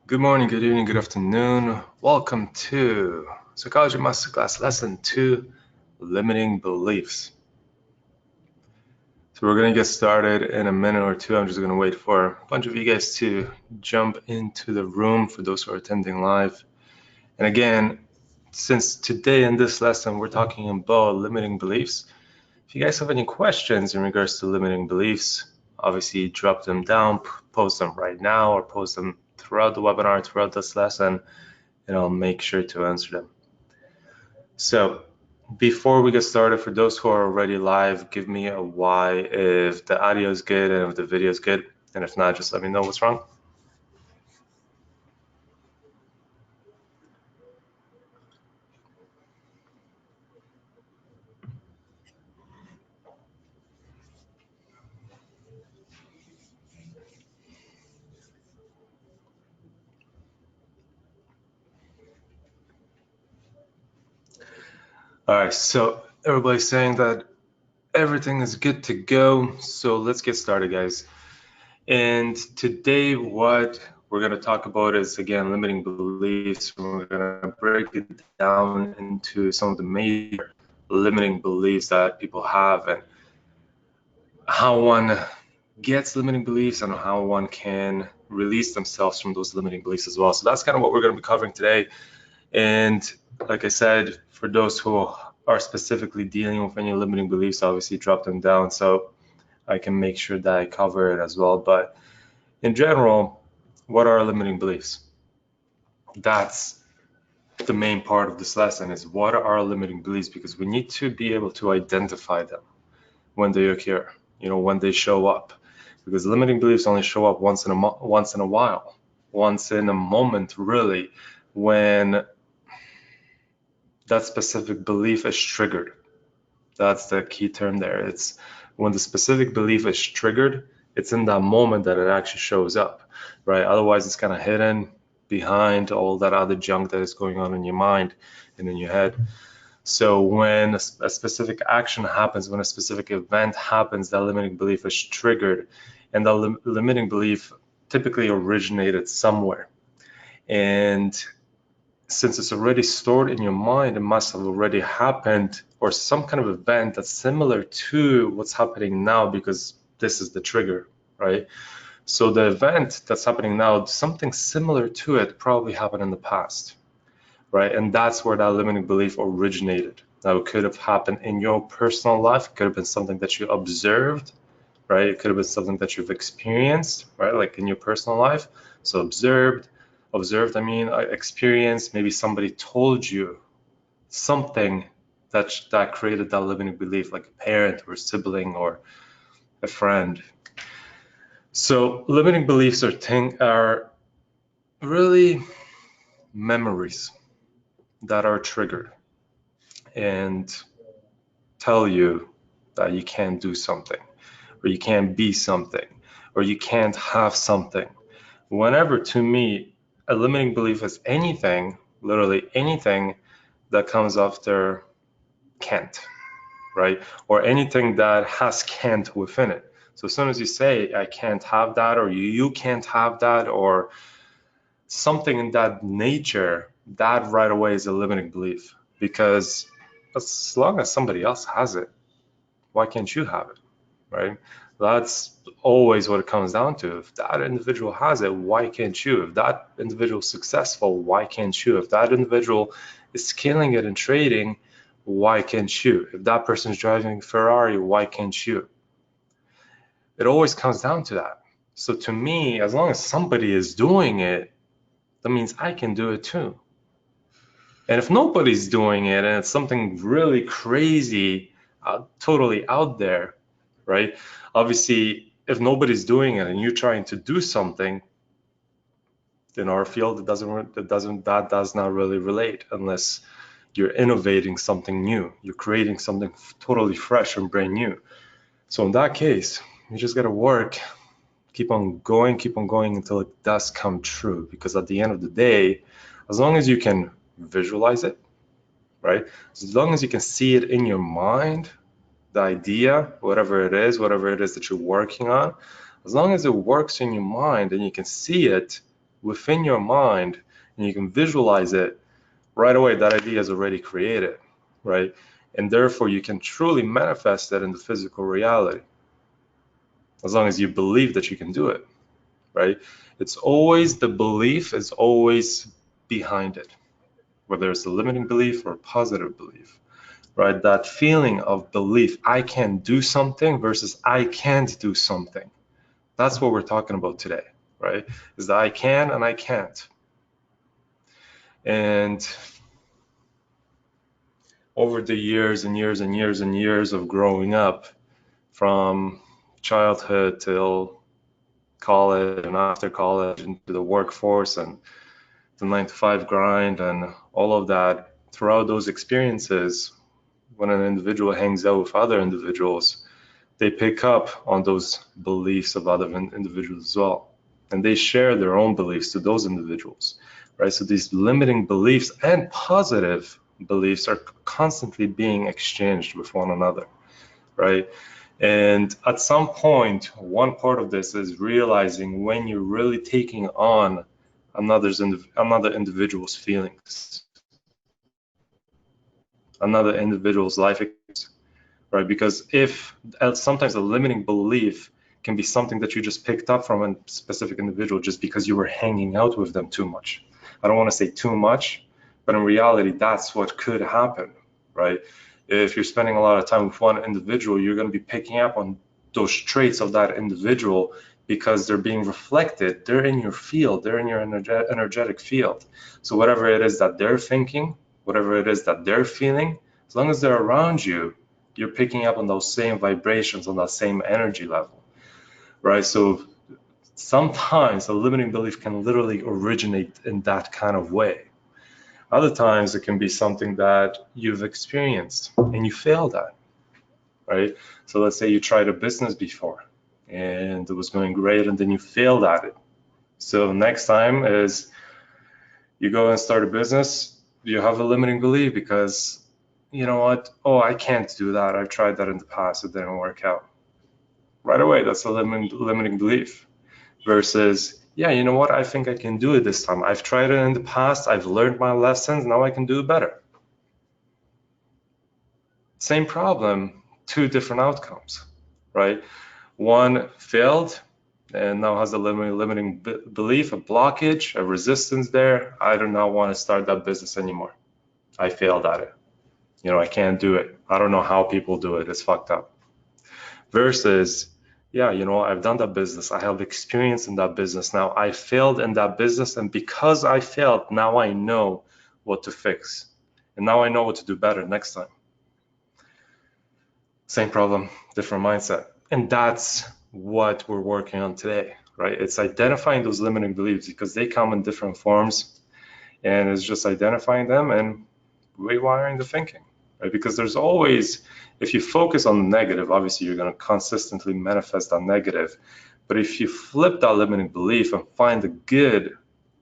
Good morning, good evening, good afternoon. Welcome to Psychology MasterClass Lesson 2, Limiting Beliefs. So we're going to get started in a minute or two. I'm just going to wait for a bunch of you guys to jump into the room for those who are attending live. And again, since today in this lesson, we're talking about limiting beliefs. If you guys have any questions in regards to limiting beliefs, obviously drop them down, post them right now, or post them throughout the webinar, throughout this lesson, and I'll make sure to answer them. So before we get started, for those who are already live, give me a Y if the audio is good and if the video is good. And if not, just let me know what's wrong. All right, so everybody's saying that everything is good to go. So let's get started, guys. And today, what we're going to talk about is, again, limiting beliefs. We're going to break it down into some of the major limiting beliefs that people have and how one gets limiting beliefs and how one can release themselves from those limiting beliefs as well. So that's kind of what we're going to be covering today. And like I said, for those who are specifically dealing with any limiting beliefs, obviously drop them down so I can make sure that I cover it as well. But in general, what are limiting beliefs? That's the main part of this lesson, is what are our limiting beliefs, because we need to be able to identify them when they occur, when they show up, because limiting beliefs only show up once in a while, once in a moment, really, when that specific belief is triggered. That's the key term there. It's when the specific belief is triggered, it's in that moment that it actually shows up, right? Otherwise, it's kind of hidden behind all that other junk that is going on in your mind and in your head. So when a specific action happens, when a specific event happens, that limiting belief is triggered, and the limiting belief typically originated somewhere. And since it's already stored in your mind, it must have already happened, or some kind of event that's similar to what's happening now, because this is the trigger, right? So the event that's happening now, something similar to it probably happened in the past, right? And that's where that limiting belief originated. Now, it could have happened in your personal life. It could have been something that you observed, right? It could have been something that you've experienced, right? Like in your personal life. So observed, experienced. Maybe somebody told you something that created that limiting belief, like a parent or a sibling or a friend. So limiting beliefs are really memories that are triggered and tell you that you can't do something, or you can't be something, or you can't have something. Whenever, to me, a limiting belief is anything, literally anything that comes after can't, right? Or anything that has can't within it. So as soon as you say, I can't have that, or you can't have that, or something in that nature, that right away is a limiting belief. Because as long as somebody else has it, why can't you have it, right? That's always what it comes down to. If that individual has it, why can't you? If that individual is successful, why can't you? If that individual is killing it in trading, why can't you? If that person is driving a Ferrari, why can't you? It always comes down to that. So to me, as long as somebody is doing it, that means I can do it too. And if nobody's doing it and it's something really crazy, totally out there, right? Obviously, if nobody's doing it and you're trying to do something, in our field, that does not really relate unless you're innovating something new. You're creating something totally fresh and brand new. So in that case, you just got to work, keep on going until it does come true. Because at the end of the day, as long as you can visualize it, right? As long as you can see it in your mind, the idea, whatever it is that you're working on, as long as it works in your mind and you can see it, within your mind and you can visualize it, right away that idea is already created, right? And therefore you can truly manifest that in the physical reality, as long as you believe that you can do it, right? It's always the belief is always behind it, whether it's a limiting belief or a positive belief, right? That feeling of belief, I can do something versus I can't do something. That's what we're talking about today, right? Is that I can and I can't. And over the years and years and years and years of growing up, from childhood till college and after college into the workforce and the 9 to 5 grind and all of that, throughout those experiences, when an individual hangs out with other individuals, they pick up on those beliefs of other individuals as well. And they share their own beliefs to those individuals, right? So these limiting beliefs and positive beliefs are constantly being exchanged with one another, right? And at some point, one part of this is realizing when you're really taking on another individual's feelings, another individual's life experience, right? Because if sometimes a limiting belief can be something that you just picked up from a specific individual just because you were hanging out with them too much. I don't want to say too much, but in reality, that's what could happen, right? If you're spending a lot of time with one individual, you're going to be picking up on those traits of that individual because they're being reflected. They're in your field, they're in your energetic field. So whatever it is that they're thinking, whatever it is that they're feeling, as long as they're around you, you're picking up on those same vibrations, on that same energy level, right? So sometimes a limiting belief can literally originate in that kind of way. Other times it can be something that you've experienced and you failed at, right? So let's say you tried a business before and it was going great and then you failed at it. So next time is you go and start a business, you have a limiting belief because you know what? Oh, I can't do that. I've tried that in the past. It didn't work out. Right away, that's a limiting belief. Versus, yeah, you know what? I think I can do it this time. I've tried it in the past. I've learned my lessons. Now I can do it better. Same problem, two different outcomes, right? One failed and now has a limiting belief, a blockage, a resistance there. I do not want to start that business anymore. I failed at it. You know, I can't do it. I don't know how people do it. It's fucked up. Versus, yeah, you know, I've done that business. I have experience in that business. Now I failed in that business. And because I failed, now I know what to fix. And now I know what to do better next time. Same problem, different mindset. And that's what we're working on today, right? It's identifying those limiting beliefs because they come in different forms. And it's just identifying them and rewiring the thinking, right? Because there's always, if you focus on the negative, obviously you're going to consistently manifest that negative. But if you flip that limiting belief and find the good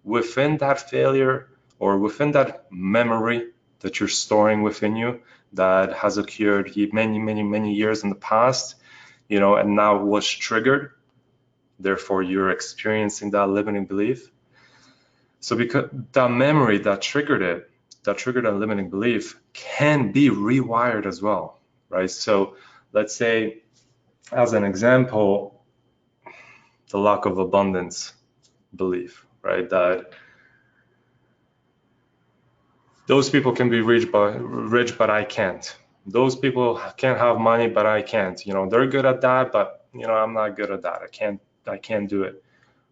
within that failure or within that memory that you're storing within you that has occurred many, many, many years in the past, you know, and now was triggered, therefore you're experiencing that limiting belief. So because that memory that triggered it, that triggered a limiting belief can be rewired as well, right? So let's say, as an example, the lack of abundance belief, right? That those people can be rich, but I can't. Those people can have money, but I can't. You know, they're good at that, but you know, I'm not good at that. I can't do it.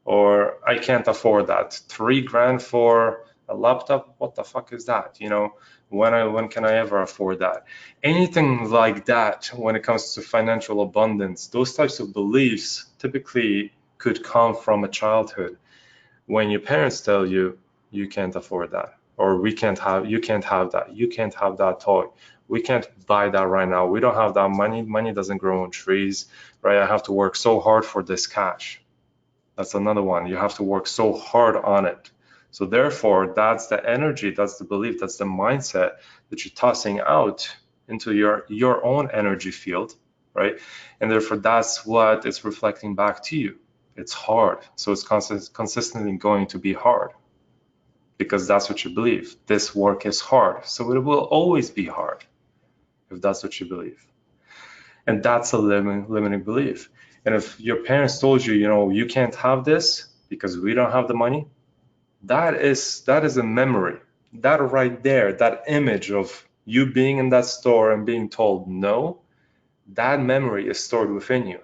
Or I can't afford that. $3 grand for a laptop? What the fuck is that? You know, when can I ever afford that? Anything like that when it comes to financial abundance, those types of beliefs typically could come from a childhood when your parents tell you you can't afford that, or you can't have that, you can't have that toy, we can't buy that right now, we don't have that money doesn't grow on trees, right? I have to work so hard for this cash. That's another one. You have to work so hard on it. So therefore, that's the energy, that's the belief, that's the mindset that you're tossing out into your own energy field, right? And therefore, that's what it's reflecting back to you. It's hard. So it's consistently going to be hard because that's what you believe. This work is hard. So it will always be hard if that's what you believe. And that's a limiting belief. And if your parents told you, you can't have this because we don't have the money, that is a memory. That right there, that image of you being in that store and being told no, that memory is stored within you.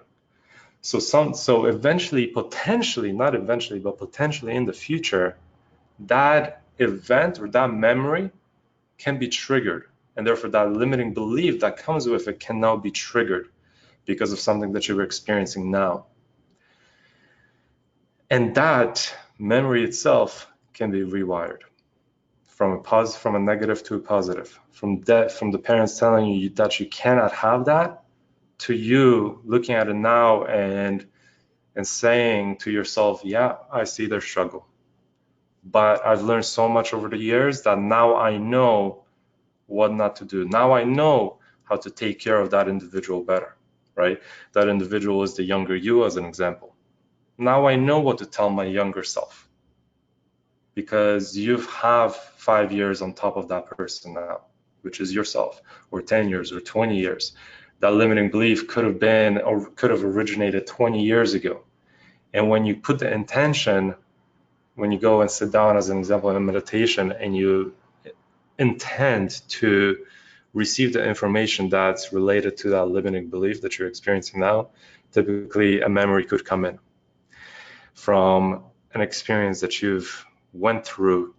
So eventually, potentially, not eventually, but potentially in the future, that event or that memory can be triggered. And therefore that limiting belief that comes with it can now be triggered because of something that you're experiencing now. And that memory itself can be rewired from a negative to a positive, from the parents telling you that you cannot have that, to you looking at it now and saying to yourself, yeah, I see their struggle, but I've learned so much over the years that now I know what not to do. Now I know how to take care of that individual better, right? That individual is the younger you, as an example. Now I know what to tell my younger self, because you have 5 years on top of that person now, which is yourself, or 10 years or 20 years. That limiting belief could have been or could have originated 20 years ago. And when you put the intention, when you go and sit down, as an example, in a meditation, and you intend to receive the information that's related to that limiting belief that you're experiencing now, typically a memory could come in from an experience that you've went through,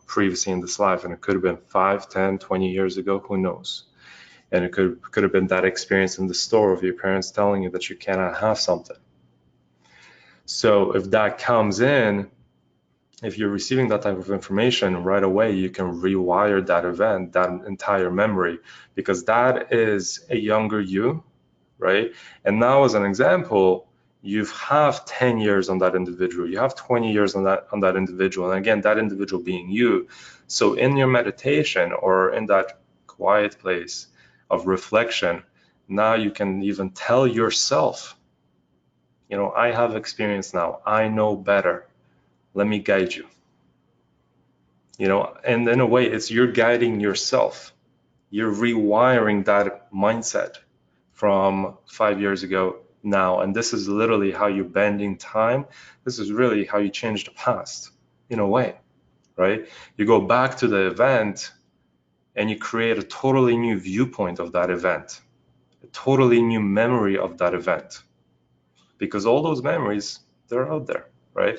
previously in this life. And it could have been 5, 10, 20 years ago, who knows? And it could have been that experience in the store of your parents telling you that you cannot have something. So if that comes in, if you're receiving that type of information right away, you can rewire that event, that entire memory, because that is a younger you, right? And now, as an example, you have 10 years on that individual, you have 20 years on that individual, and again, that individual being you. So in your meditation or in that quiet place of reflection, now you can even tell yourself, I have experience now, I know better, let me guide you. And in a way, it's you're guiding yourself. You're rewiring that mindset from 5 years ago now. And this is literally how you're bending time. This is really how you change the past, in a way, right? You go back to the event and you create a totally new viewpoint of that event, a totally new memory of that event. Because all those memories, they're out there, right?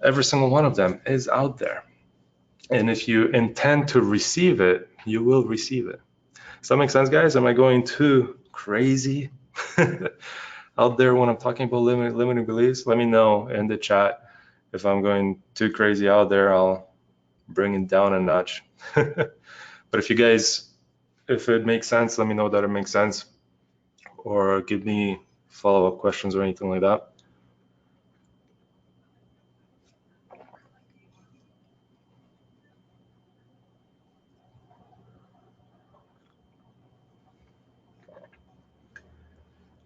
Every single one of them is out there. And if you intend to receive it, you will receive it. Does that make sense, guys? Am I going too crazy out there when I'm talking about limiting beliefs? Let me know in the chat. If I'm going too crazy out there, I'll bring it down a notch. But if it makes sense, let me know that it makes sense, or give me follow-up questions or anything like that.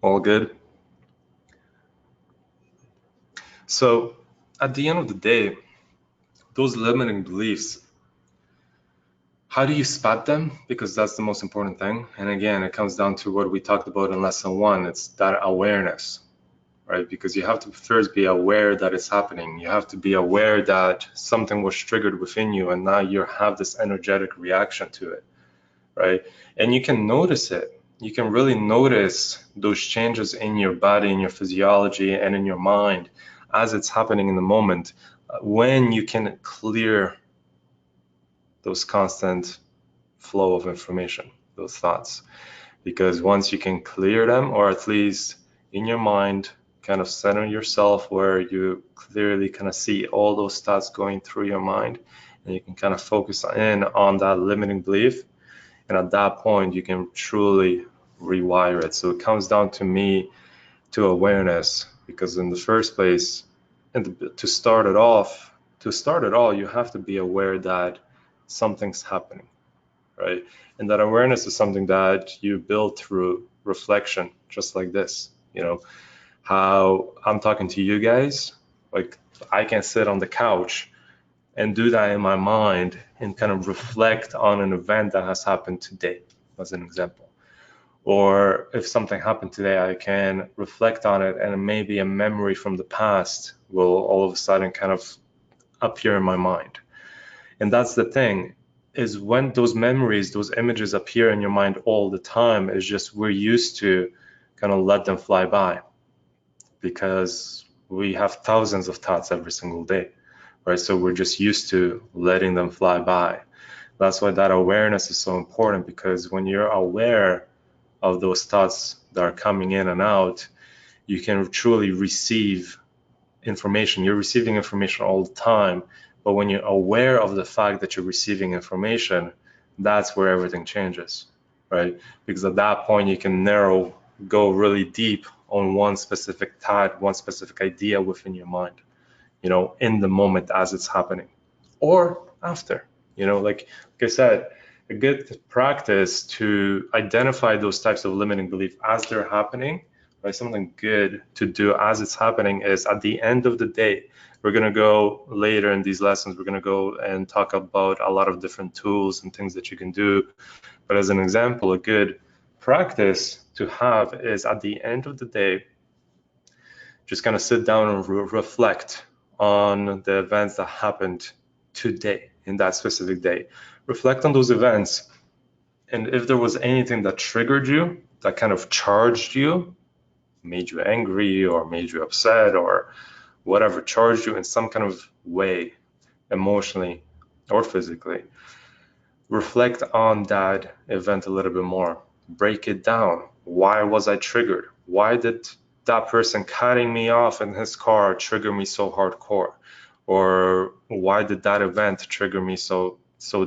All good. So at the end of the day, those limiting beliefs, how do you spot them? Because that's the most important thing. And again, it comes down to what we talked about in lesson 1. It's that awareness, right? Because you have to first be aware that it's happening. You have to be aware that something was triggered within you and now you have this energetic reaction to it, right? And you can notice it. You can really notice those changes in your body, in your physiology, and in your mind as it's happening in the moment, when you can clear those constant flow of information, those thoughts. Because once you can clear them, or at least in your mind, kind of center yourself where you clearly kind of see all those thoughts going through your mind, and you can kind of focus in on that limiting belief. And at that point, you can truly rewire it. So it comes down to awareness, because in the first place, and to start it all, you have to be aware that something's happening, right? And that awareness is something that you build through reflection, just like this. how I'm talking to you guys. Like, I can sit on the couch and do that in my mind and kind of reflect on an event that has happened today, as an example. Or if something happened today, I can reflect on it, and maybe a memory from the past will all of a sudden kind of appear in my mind. And that's the thing, is when those memories, those images appear in your mind all the time, it's just we're used to kind of let them fly by because we have thousands of thoughts every single day, right? So we're just used to letting them fly by. That's why that awareness is so important, because when you're aware of those thoughts that are coming in and out, you can truly receive information. You're receiving information all the time, but when you're aware of the fact that you're receiving information, that's where everything changes, right? Because at that point you can go really deep on one specific thought, one specific idea within your mind, in the moment as it's happening, or after. Like I said, a good practice to identify those types of limiting beliefs as they're happening, right? Something good to do as it's happening is, at the end of the day, we're going to go later in these lessons, we're going to go and talk about a lot of different tools and things that you can do. But as an example, a good practice to have is, at the end of the day, just kind of sit down and reflect on the events that happened today, in that specific day. Reflect on those events, and if there was anything that triggered you, that kind of charged you, made you angry or made you upset or whatever, charged you in some kind of way, emotionally or physically, reflect on that event a little bit more. Break it down. Why was I triggered? Why did that person cutting me off in his car trigger me so hardcore? Or why did that event trigger me so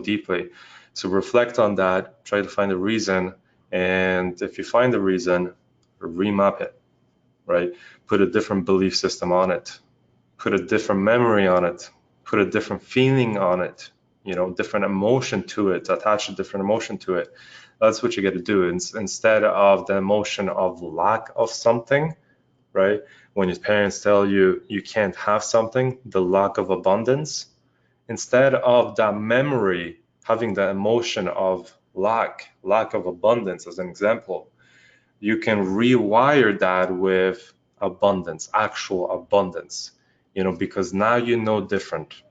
deeply? So reflect on that, try to find the reason, and if you find the reason, remap it, right? Put a different belief system on it, put a different memory on it, put a different feeling on it, different emotion to it, attach a different emotion to it. That's what you got to do. Instead of the emotion of lack of something, right? When your parents tell you you can't have something, the lack of abundance, instead of that memory having the emotion of lack of abundance, as an example, you can rewire that with abundance, actual abundance, because now different.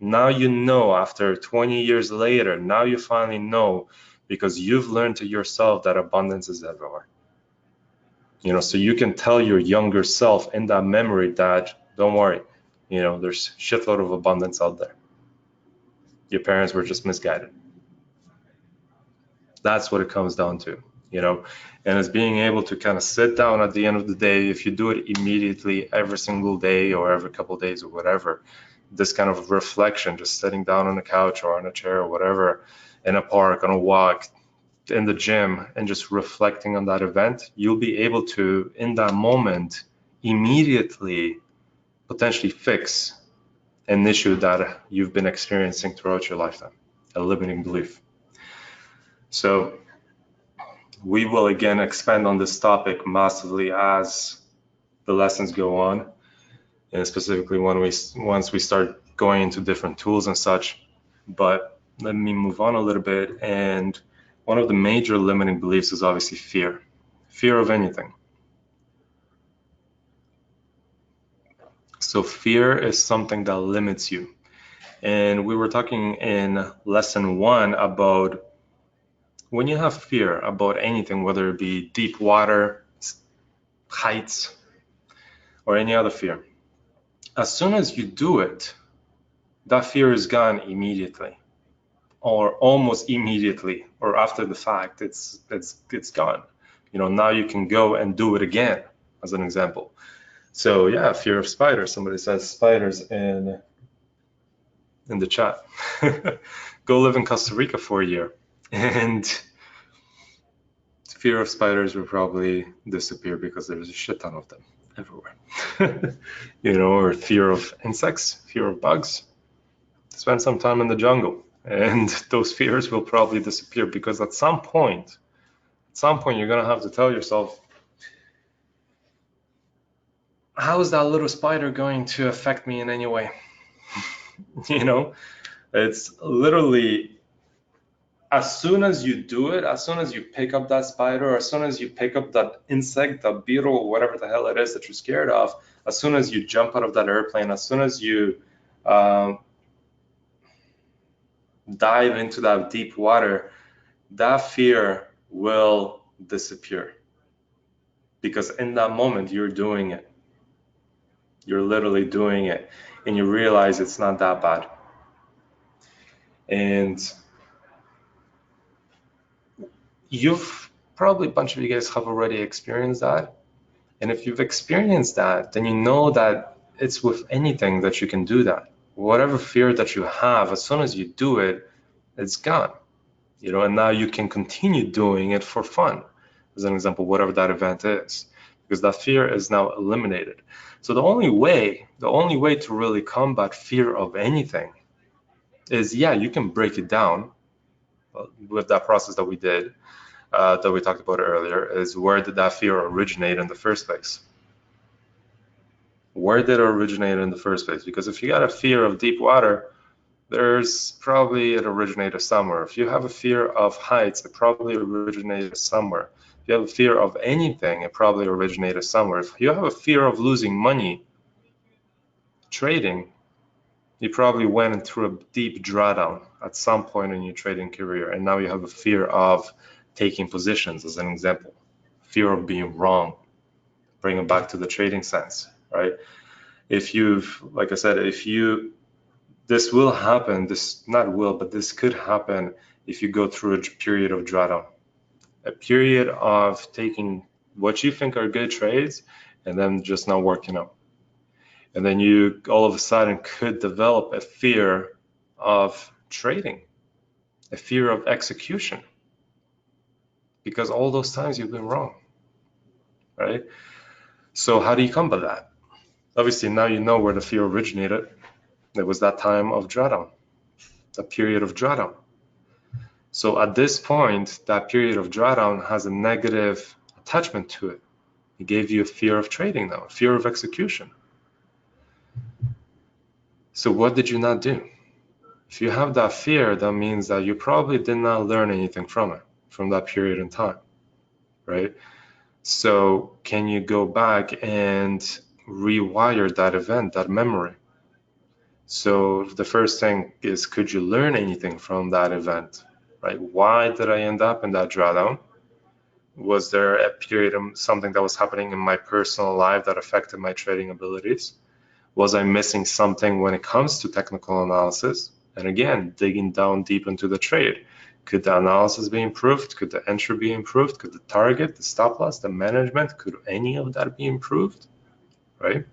Now after 20 years later, now you finally know, because you've learned to yourself that abundance is everywhere. So you can tell your younger self in that memory that, don't worry, there's shitload of abundance out there. Your parents were just misguided. That's what it comes down to, and it's being able to kind of sit down at the end of the day. If you do it immediately every single day or every couple of days or whatever, this kind of reflection, just sitting down on a couch or on a chair or whatever, in a park, on a walk, in the gym, and just reflecting on that event, you'll be able to, in that moment, immediately potentially fix an issue that you've been experiencing throughout your lifetime, a limiting belief. So we will again expand on this topic massively as the lessons go on, and specifically once we start going into different tools and such. But let me move on a little bit. And one of the major limiting beliefs is obviously fear of anything. So fear is something that limits you. And we were talking in lesson 1 about when you have fear about anything, whether it be deep water, heights, or any other fear, as soon as you do it, that fear is gone immediately, or almost immediately, or after the fact, it's gone. Now you can go and do it again, as an example. So yeah, fear of spiders. Somebody says spiders in the chat. Go live in Costa Rica for a year, and fear of spiders will probably disappear because there's a shit ton of them everywhere. Or fear of insects, fear of bugs. Spend some time in the jungle, and those fears will probably disappear, because at some point you're gonna have to tell yourself, how is that little spider going to affect me in any way? You know, it's literally as soon as you do it, as soon as you pick up that spider, or as soon as you pick up that insect, that beetle, whatever the hell it is that you're scared of, as soon as you jump out of that airplane, as soon as you um, dive into that deep water, that fear will disappear. Because in that moment, you're doing it. You're literally doing it. And you realize it's not that bad. And you've probably, a bunch of you guys have already experienced that. And if you've experienced that, then you know that it's with anything that you can do that. Whatever fear that you have, as soon as you do it, it's gone. And now you can continue doing it for fun. As an example, whatever that event is, because that fear is now eliminated. So the only way to really combat fear of anything is, yeah, you can break it down with that process that we did, that we talked about earlier, is where did that fear originate in the first place? Where did it originate in the first place? Because if you got a fear of deep water, there's probably it originated somewhere. If you have a fear of heights, it probably originated somewhere. If you have a fear of anything, it probably originated somewhere. If you have a fear of losing money trading, you probably went through a deep drawdown at some point in your trading career, and now you have a fear of taking positions, as an example. Fear of being wrong. Bring it back to the trading sense, right? If you've, like I said, this will happen, this not will, but this could happen if you go through a period of drawdown, a period of taking what you think are good trades and then just not working out. And then you all of a sudden could develop a fear of trading, a fear of execution, because all those times you've been wrong, right? So how do you combat that? Obviously, now you know where the fear originated. It was that time of drawdown, a period of drawdown. So at this point, that period of drawdown has a negative attachment to it. It gave you a fear of trading now, a fear of execution. So what did you not do? If you have that fear, that means that you probably did not learn anything from it, from that period in time, right? So can you go back and rewire that event, that memory? So the first thing is, could you learn anything from that event, right? Why did I end up in that drawdown? Was there a period of something that was happening in my personal life that affected my trading abilities? Was I missing something when it comes to technical analysis? And again, digging down deep into the trade. Could the analysis be improved? Could the entry be improved? Could the target, the stop loss, the management, could any of that be improved? Right?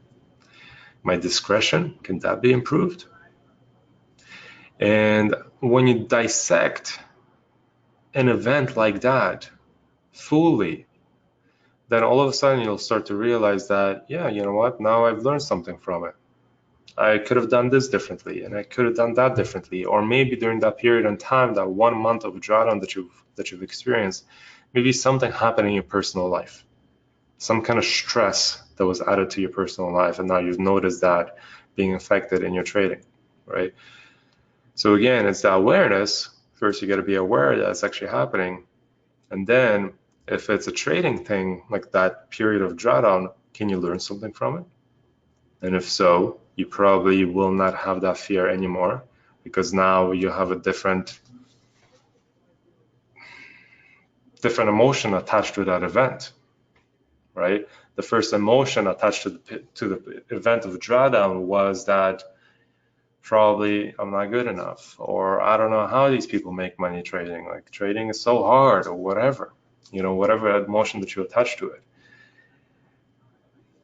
My discretion, can that be improved? And when you dissect an event like that fully, then all of a sudden you'll start to realize that, yeah, you know what, now I've learned something from it. I could have done this differently, and I could have done that differently. Or maybe during that period in time, that 1 month of drawdown that you've experienced, maybe something happened in your personal life, some kind of stress that was added to your personal life, and now you've noticed that being affected in your trading, right? So again, it's the awareness. First, you got to be aware that it's actually happening, and then if it's a trading thing like that period of drawdown, can you learn something from it? And if so, you probably will not have that fear anymore, because now you have a different emotion attached to that event, right? The first emotion attached to the event of drawdown was that probably I'm not good enough, or I don't know how these people make money trading. Like, trading is so hard, or whatever, whatever emotion that you attach to it.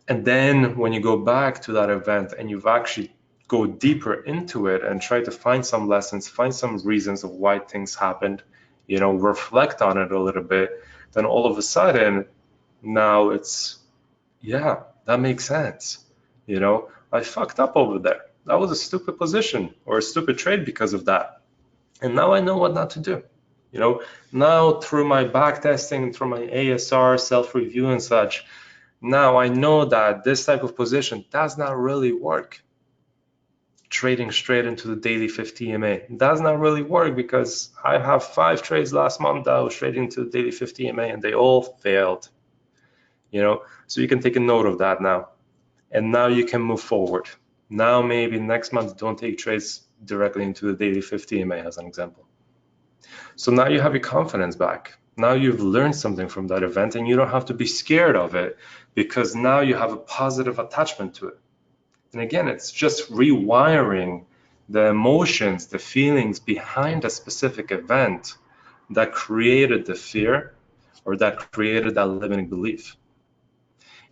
And then when you go back to that event and you've actually go deeper into it and try to find some lessons, find some reasons of why things happened, reflect on it a little bit, then all of a sudden, now it's, yeah, that makes sense. I fucked up over there. That was a stupid position or a stupid trade because of that. And now I know what not to do. Now through my back testing, through my ASR, self-review and such, Now I know that this type of position does not really work. Trading straight into the daily 50 EMA does not really work because I have 5 trades last month that I was trading into the daily 50 EMA and they all failed. So you can take a note of that now. And now you can move forward. Now maybe next month don't take trades directly into the daily 50 EMA as an example. So now you have your confidence back. Now you've learned something from that event and you don't have to be scared of it because now you have a positive attachment to it. And again, it's just rewiring the emotions, the feelings behind a specific event that created the fear or that created that limiting belief.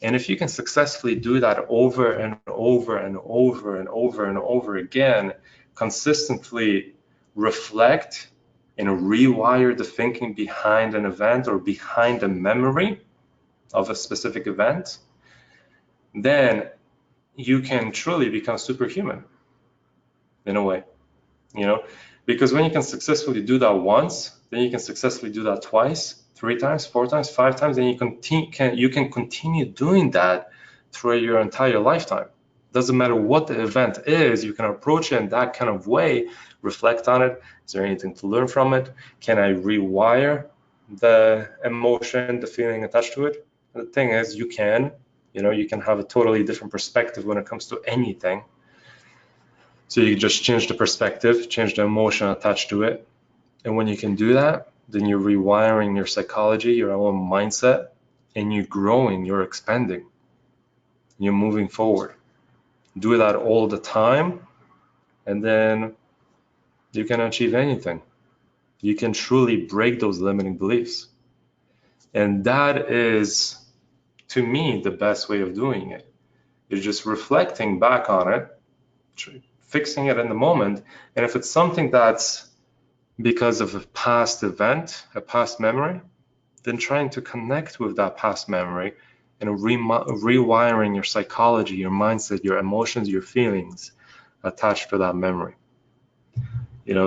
And if you can successfully do that over and over and over and over and over again, consistently reflect and rewire the thinking behind an event or behind a memory of a specific event, then you can truly become superhuman in a way, because when you can successfully do that once, then you can successfully do that twice, 3 times, 4 times, 5 times, and you can continue doing that throughout your entire lifetime. Doesn't matter what the event is, you can approach it in that kind of way, reflect on it. Is there anything to learn from it? Can I rewire the emotion, the feeling attached to it? And the thing is, you can have a totally different perspective when it comes to anything. So you just change the perspective, change the emotion attached to it. And when you can do that, then you're rewiring your psychology, your own mindset, and you're growing, you're expanding, you're moving forward. Do that all the time, and then you can achieve anything. You can truly break those limiting beliefs. And that is, to me, the best way of doing it. Is just reflecting back on it, fixing it in the moment. And if it's something that's because of a past event, a past memory, then trying to connect with that past memory and rewiring your psychology, your mindset, your emotions, your feelings attached to that memory.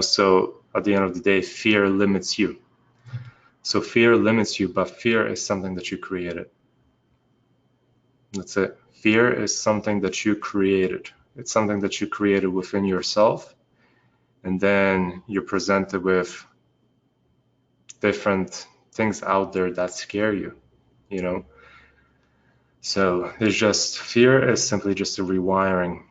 So at the end of the day, fear limits you. So fear limits you, but fear is something that you created. That's it. Fear is something that you created. It's something that you created within yourself. And then you're presented with different things out there that scare you, So there's just, fear is simply just a rewiring.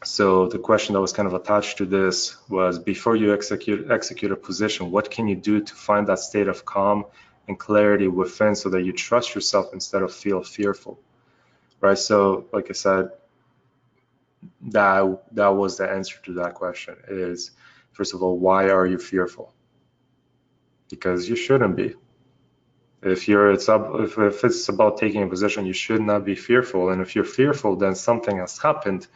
So the question that was kind of attached to this was, before you execute a position, what can you do to find that state of calm and clarity within so that you trust yourself instead of feel fearful, right? So like I said, that was the answer to that question is, first of all, why are you fearful? Because you shouldn't be. If it's about taking a position, you should not be fearful. And if you're fearful, then something has happened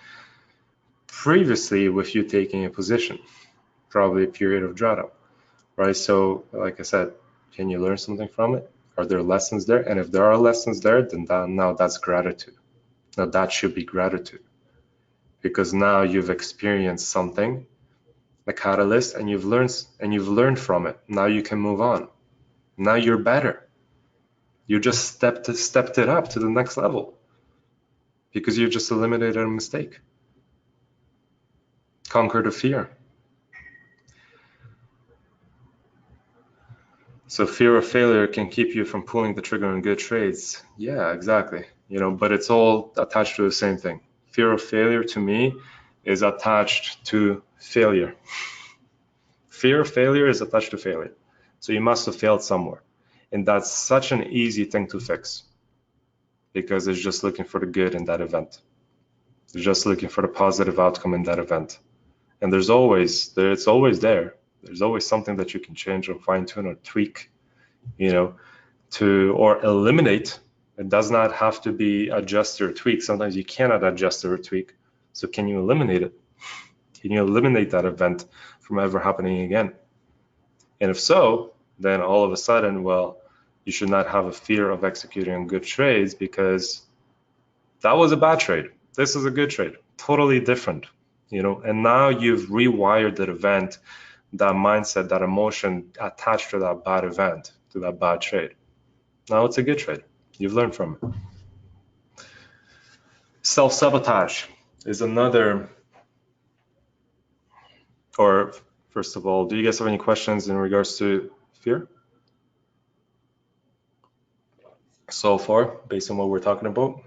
previously with you taking a position, probably a period of drawdown, right? So like I said, can you learn something from it? Are there lessons there? And if there are lessons there, then now that's gratitude. Now that should be gratitude, because now you've experienced something, a catalyst, and you've learned from it. Now you can move on. Now you're better. You just stepped it up to the next level because you just eliminated a mistake. Conquer the fear. So fear of failure can keep you from pulling the trigger on good trades. Yeah, exactly. But it's all attached to the same thing. Fear of failure, to me, is attached to failure. Fear of failure is attached to failure. So you must have failed somewhere. And that's such an easy thing to fix because it's just looking for the good in that event. It's just looking for the positive outcome in that event. And it's always there. There's always something that you can change or fine tune or tweak, or eliminate. It does not have to be adjust or tweak. Sometimes you cannot adjust or tweak. So can you eliminate it? Can you eliminate that event from ever happening again? And if so, then all of a sudden, you should not have a fear of executing good trades because that was a bad trade. This is a good trade. Totally different, and now you've rewired that event, that mindset, that emotion attached to that bad event, to that bad trade. Now it's a good trade. You've learned from it. Self-sabotage is another, or first of all, do you guys have any questions in regards to fear? So far, based on what we're talking about,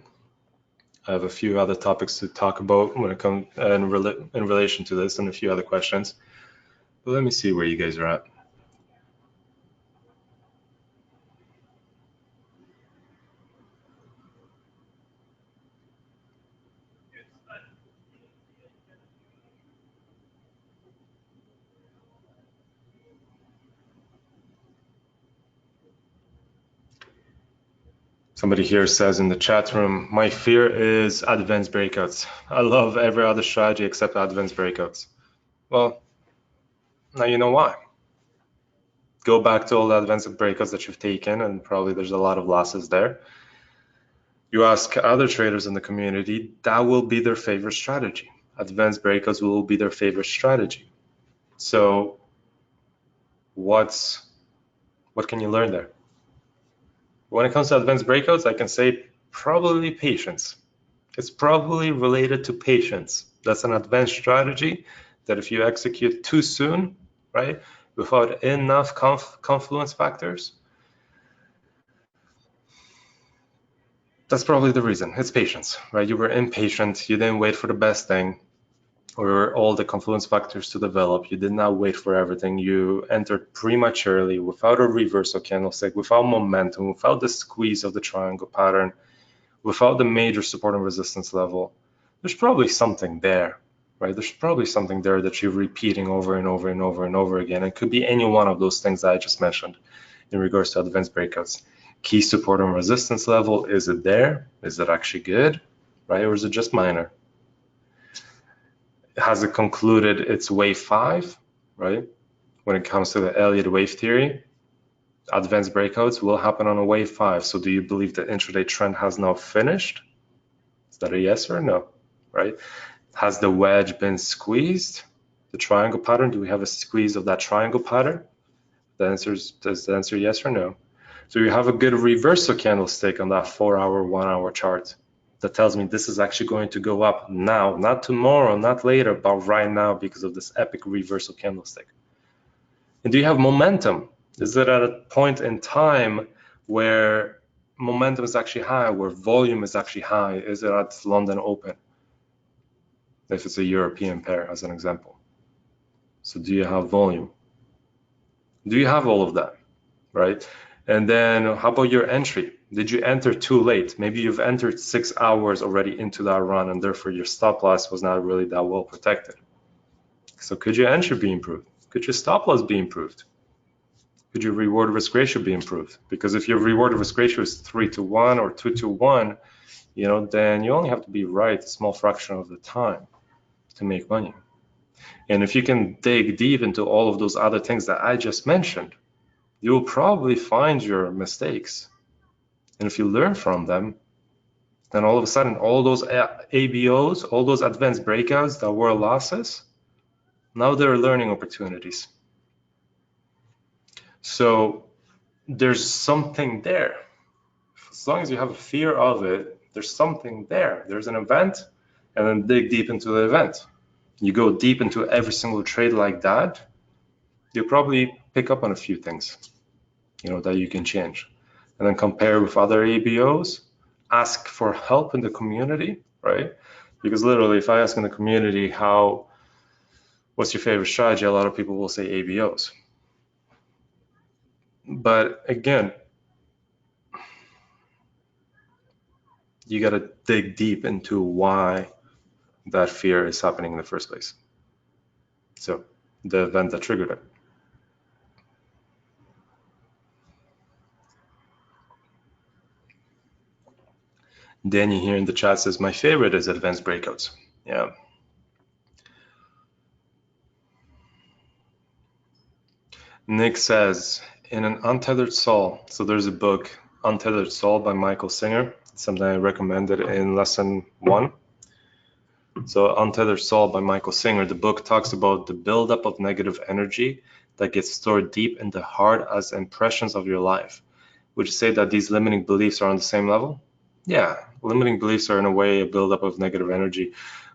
I have a few other topics to talk about when it comes in relation to this and a few other questions. But let me see where you guys are at. Somebody here says in the chat room, my fear is advanced breakouts. I love every other strategy except advanced breakouts. Well, now you know why. Go back to all the advanced breakouts that you've taken, and probably there's a lot of losses there. You ask other traders in the community, that will be their favorite strategy. Advanced breakouts will be their favorite strategy. So what can you learn there? When it comes to advanced breakouts, I can say probably patience. It's probably related to patience. That's an advanced strategy that if you execute too soon, right, without enough confluence factors, that's probably the reason. It's patience, right? You were impatient. You didn't wait for the best thing or all the confluence factors to develop. You did not wait for everything. You entered prematurely without a reversal candlestick, without momentum, without the squeeze of the triangle pattern, without the major support and resistance level. There's probably something there, right? There's probably something there that you're repeating over and over and over and over again. It could be any one of those things that I just mentioned in regards to advanced breakouts. Key support and resistance level, is it there? Is it actually good, right? Or is it just minor? Has it concluded its wave 5, right? When it comes to the Elliott wave theory, advanced breakouts will happen on a wave 5. So do you believe the intraday trend has now finished? Is that a yes or a no, right? Has the wedge been squeezed? The triangle pattern, do we have a squeeze of that triangle pattern? Does the answer yes or no? So you have a good reversal candlestick on that 4-hour, 1-hour chart that tells me this is actually going to go up now, not tomorrow, not later, but right now because of this epic reversal candlestick. And do you have momentum? Is it at a point in time where momentum is actually high, where volume is actually high? Is it at London Open? If it's a European pair, as an example. So do you have volume? Do you have all of that, right? And then how about your entry? Did you enter too late? Maybe you've entered 6 hours already into that run and therefore your stop loss was not really that well protected. So could your entry be improved? Could your stop loss be improved? Could your reward risk ratio be improved? Because if your reward risk ratio is 3-to-1 or 2-to-1, then you only have to be right a small fraction of the time to make money. And if you can dig deep into all of those other things that I just mentioned, you will probably find your mistakes. And if you learn from them, then all of a sudden, all those ABOs, all those advanced breakouts that were losses, now they're learning opportunities. So there's something there. As long as you have a fear of it, there's something there. There's an event, and then dig deep into the event. You go deep into every single trade like that, you'll probably pick up on a few things, that you can change. And then compare with other ABOs, ask for help in the community, right? Because literally, if I ask in the community, what's your favorite strategy? A lot of people will say ABOs. But again, you got to dig deep into why that fear is happening in the first place. So the event that triggered it. Danny here in the chat says, my favorite is advanced breakouts. Yeah. Nick says, in an untethered soul, so there's a book, Untethered Soul by Michael Singer. It's something I recommended in lesson 1. So Untethered Soul by Michael Singer, the book talks about the buildup of negative energy that gets stored deep in the heart as impressions of your life. Would you say that these limiting beliefs are on the same level? Yeah, limiting beliefs are in a way a buildup of negative energy,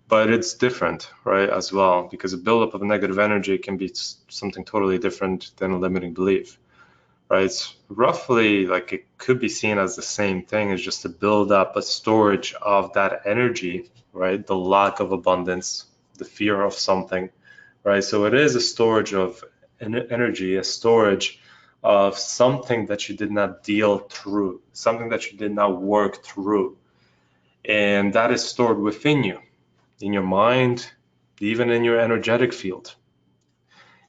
but it's different, right, as well, because a buildup of negative energy can be something totally different than a limiting belief, right? It's roughly like it could be seen as the same thing. It's just a buildup, a storage of that energy, right? The lack of abundance, the fear of something, right? So it is a storage of energy, a storage of something that you did not deal through, something that you did not work through. And that is stored within you, in your mind, even in your energetic field.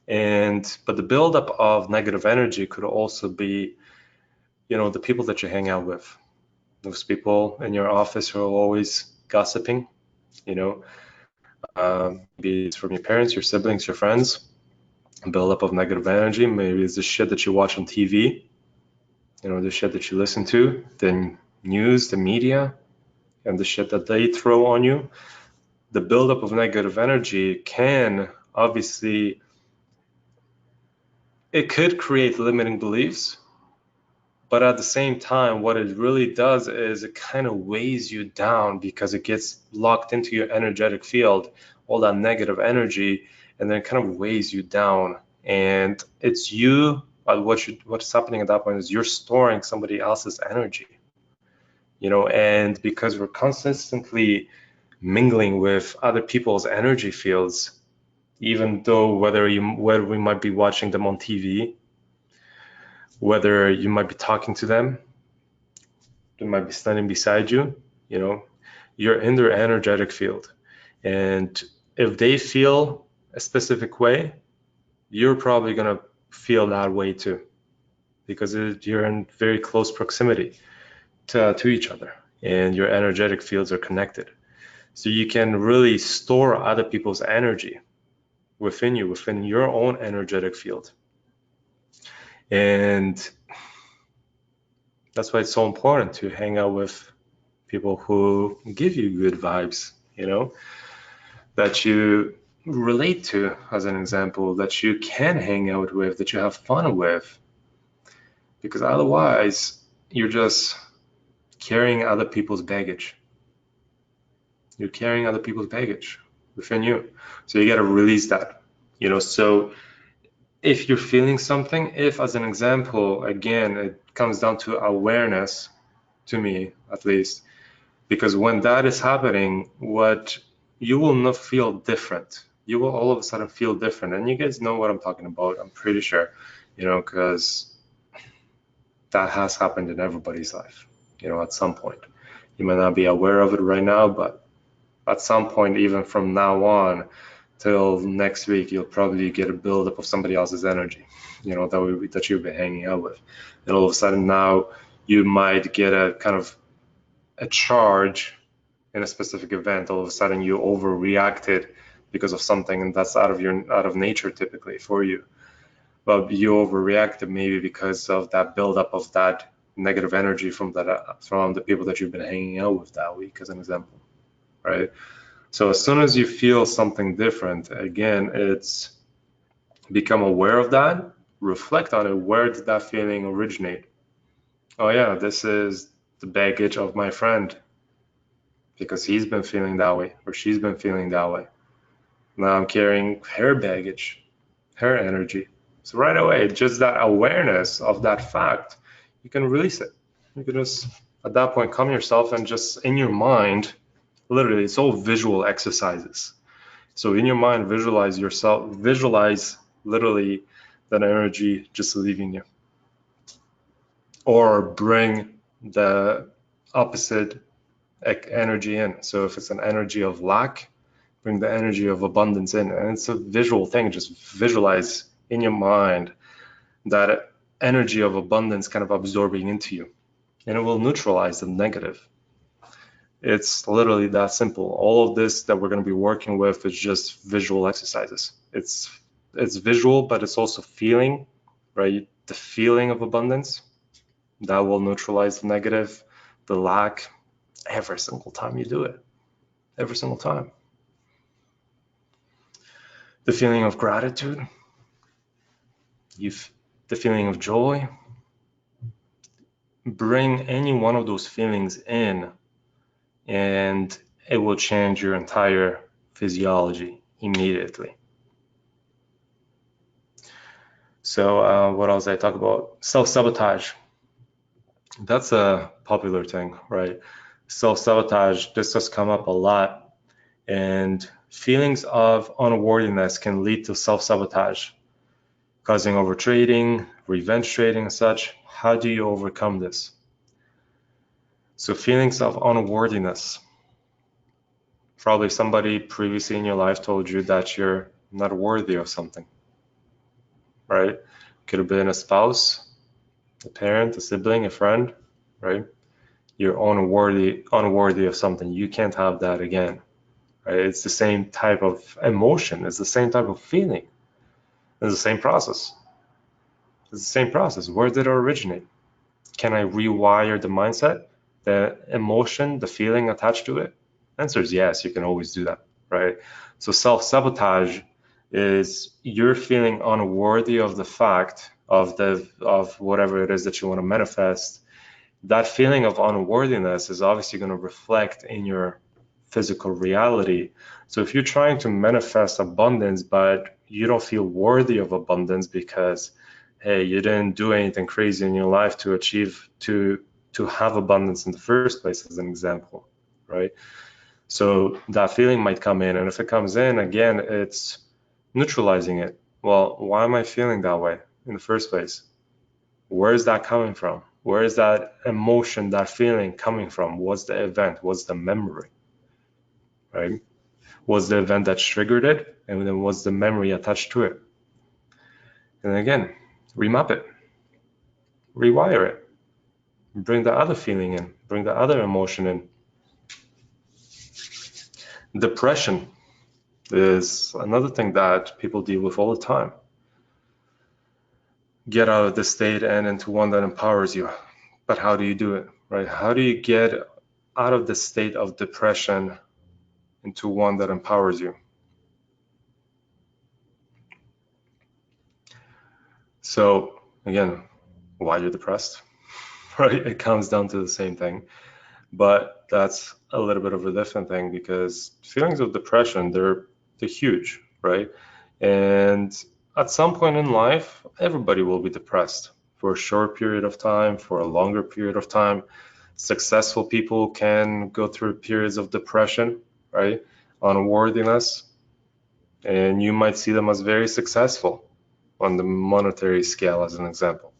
But the buildup of negative energy could also be, the people that you hang out with. Those people in your office who are always gossiping, maybe it's from your parents, your siblings, your friends. Buildup of negative energy. Maybe it's the shit that you watch on TV, the shit that you listen to, the news, the media, and the shit that they throw on you. The buildup of negative energy can obviously, it could create limiting beliefs, but at the same time, what it really does is it kind of weighs you down because it gets locked into your energetic field, all that negative energy, and then it kind of weighs you down. And it's you, what's happening at that point is you're storing somebody else's energy, and because we're consistently mingling with other people's energy fields, even though whether we might be watching them on TV, whether you might be talking to them, they might be standing beside you, you're in their energetic field. And if they feel a specific way, you're probably going to feel that way too, because you're in very close proximity to each other and your energetic fields are connected. So you can really store other people's energy within you, within your own energetic field. And that's why it's so important to hang out with people who give you good vibes, that you relate to, as an example, that you can hang out with, that you have fun with. Because otherwise, you're just carrying other people's baggage. You're carrying other people's baggage within you. So you got to release that, So if you're feeling something, if, as an example, again, it comes down to awareness, to me at least, because when that is happening, what you will not feel different. You will all of a sudden feel different. And you guys know what I'm talking about, I'm pretty sure, because that has happened in everybody's life, at some point. You might not be aware of it right now, but at some point, even from now on till next week, you'll probably get a buildup of somebody else's energy, that you've been hanging out with. And all of a sudden now you might get a kind of a charge in a specific event. All of a sudden you overreacted because of something, and that's out of nature typically for you. But you overreacted maybe because of that buildup of that negative energy from the people that you've been hanging out with that week, as an example, right? So as soon as you feel something different, again, it's become aware of that, reflect on it. Where did that feeling originate? Oh yeah, this is the baggage of my friend, because he's been feeling that way or she's been feeling that way. Now I'm carrying her baggage, her energy. So right away, just that awareness of that fact, you can release it. You can just, at that point, calm yourself and just in your mind, literally, it's all visual exercises. So in your mind, visualize literally that energy just leaving you. Or bring the opposite energy in. So if it's an energy of lack, bring the energy of abundance in. And it's a visual thing. Just visualize in your mind that energy of abundance kind of absorbing into you, and it will neutralize the negative. It's literally that simple. All of this that we're going to be working with is just visual exercises. It's visual, but it's also feeling, right? The feeling of abundance that will neutralize the negative, the lack, every single time you do it. Every single time. The feeling of gratitude, the feeling of joy, bring any one of those feelings in, and it will change your entire physiology immediately. So what else did I talk about? Self-sabotage. That's a popular thing, right? Self-sabotage, this has come up a lot, and feelings of unworthiness can lead to self-sabotage, causing overtrading, revenge trading, and such. How do you overcome this? So feelings of unworthiness. Probably somebody previously in your life told you that you're not worthy of something, right? Could have been a spouse, a parent, a sibling, a friend, right? You're unworthy of something. You can't have that again, right? It's the same type of emotion. It's the same type of feeling. It's the same process. It's the same process. Where did it originate? Can I rewire the mindset, the emotion, the feeling attached to it? Answer is yes, you can always do that, right? So self-sabotage is you're feeling unworthy of the fact of whatever it is that you want to manifest. That feeling of unworthiness is obviously going to reflect in your physical reality. So if you're trying to manifest abundance, but you don't feel worthy of abundance because, hey, you didn't do anything crazy in your life to achieve to have abundance in the first place, as an example, right? So that feeling might come in, and if it comes in, again, it's neutralizing it. Well, why am I feeling that way in the first place? Where is that coming from? Where is that emotion, that feeling coming from? What's the event? What's the memory, right? What's the event that triggered it? And then what's the memory attached to it? And again, remap it, rewire it, bring the other feeling in, bring the other emotion in. Depression is another thing that people deal with all the time. Get out of this state and into one that empowers you. But how do you do it, right? How do you get out of the state of depression into one that empowers you? So again, why you're depressed, right? It comes down to the same thing, but that's a little bit of a different thing because feelings of depression, they're huge, right? And at some point in life, everybody will be depressed for a short period of time, for a longer period of time. Successful people can go through periods of depression, right? Unworthiness, and you might see them as very successful on the monetary scale, as an example.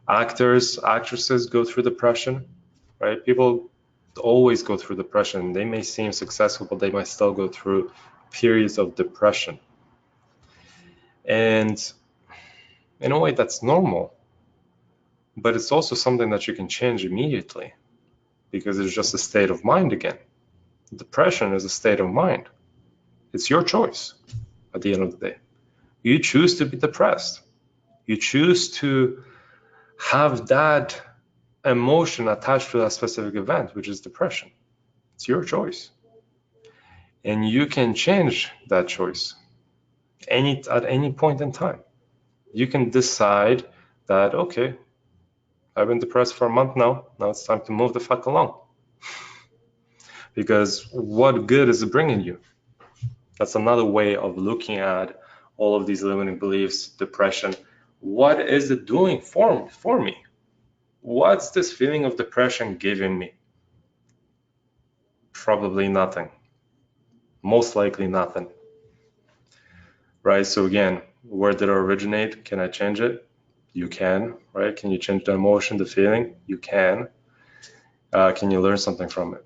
Actors, actresses go through depression, right? People always go through depression. They may seem successful, but they might still go through periods of depression. And in a way, that's normal, but it's also something that you can change immediately because it's just a state of mind again. Depression is a state of mind. It's your choice at the end of the day. You choose to be depressed. You choose to have that emotion attached to that specific event, which is depression. It's your choice. And you can change that choice at any point in time. You can decide that, okay, I've been depressed for a month now. Now it's time to move the fuck along. Because what good is it bringing you? That's another way of looking at all of these limiting beliefs, depression. What is it doing for me? What's this feeling of depression giving me? Probably nothing. Most likely nothing. Right? So again, where did it originate? Can I change it? You can, right? Can you change the emotion, the feeling? You can. Can you learn something from it?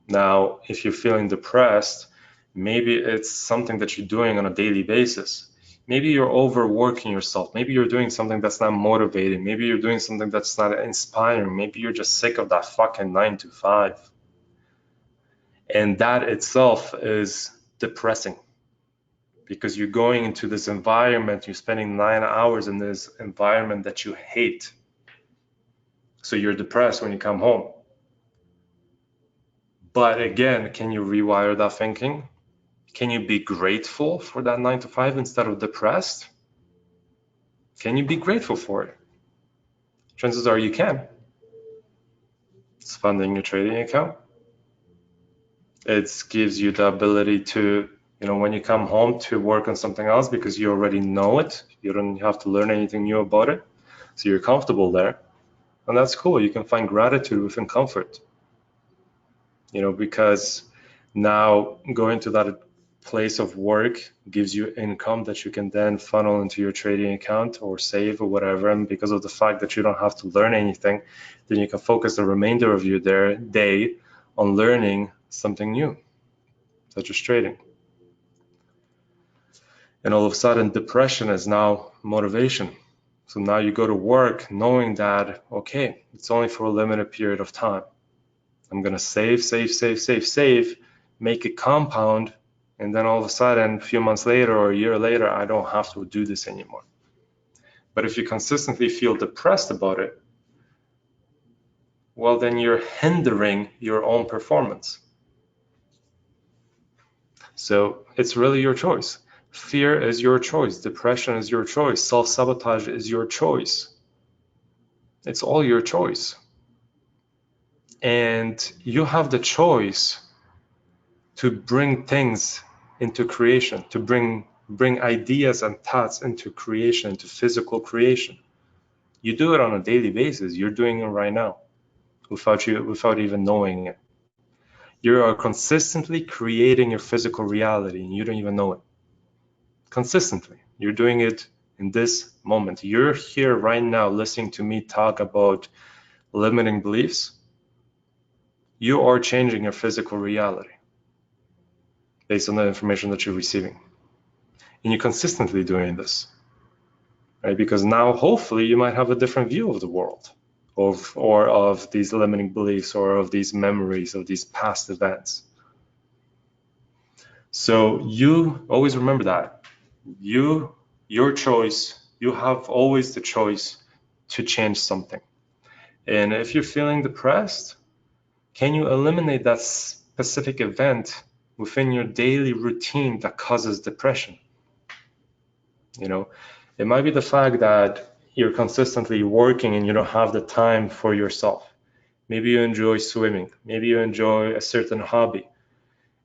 Now, if you're feeling depressed, maybe it's something that you're doing on a daily basis. Maybe you're overworking yourself. Maybe you're doing something that's not motivating. Maybe you're doing something that's not inspiring. Maybe you're just sick of that fucking 9 to 5. And that itself is depressing because you're going into this environment, you're spending 9 hours in this environment that you hate. So you're depressed when you come home. But again, can you rewire that thinking? Can you be grateful for that 9 to 5 instead of depressed? Can you be grateful for it? Chances are you can. It's funding your trading account. It gives you the ability to, when you come home, to work on something else because you already know it. You don't have to learn anything new about it. So you're comfortable there. And that's cool. You can find gratitude within comfort, because now going to that place of work gives you income that you can then funnel into your trading account or save or whatever. And because of the fact that you don't have to learn anything, then you can focus the remainder of your day on learning something new, such as trading. And all of a sudden, depression is now motivation. So now you go to work knowing that, okay, it's only for a limited period of time. I'm going to save, make it compound, and then all of a sudden, a few months later or a year later, I don't have to do this anymore. But if you consistently feel depressed about it, well, then you're hindering your own performance. So it's really your choice. Fear is your choice. Depression is your choice. Self-sabotage is your choice. It's all your choice. And you have the choice to bring things into creation, to bring ideas and thoughts into creation, into physical creation. You do it on a daily basis. You're doing it right now without even knowing it. You are consistently creating your physical reality and you don't even know it. Consistently. You're doing it in this moment. You're here right now listening to me talk about limiting beliefs. You are changing your physical reality based on the information that you're receiving. And you're consistently doing this, right? Because now hopefully you might have a different view of the world, or of these limiting beliefs, or of these memories, of these past events. So you always remember that. Your choice, you have always the choice to change something. And if you're feeling depressed, can you eliminate that specific event within your daily routine that causes depression? It might be the fact that you're consistently working and you don't have the time for yourself. Maybe you enjoy swimming. Maybe you enjoy a certain hobby.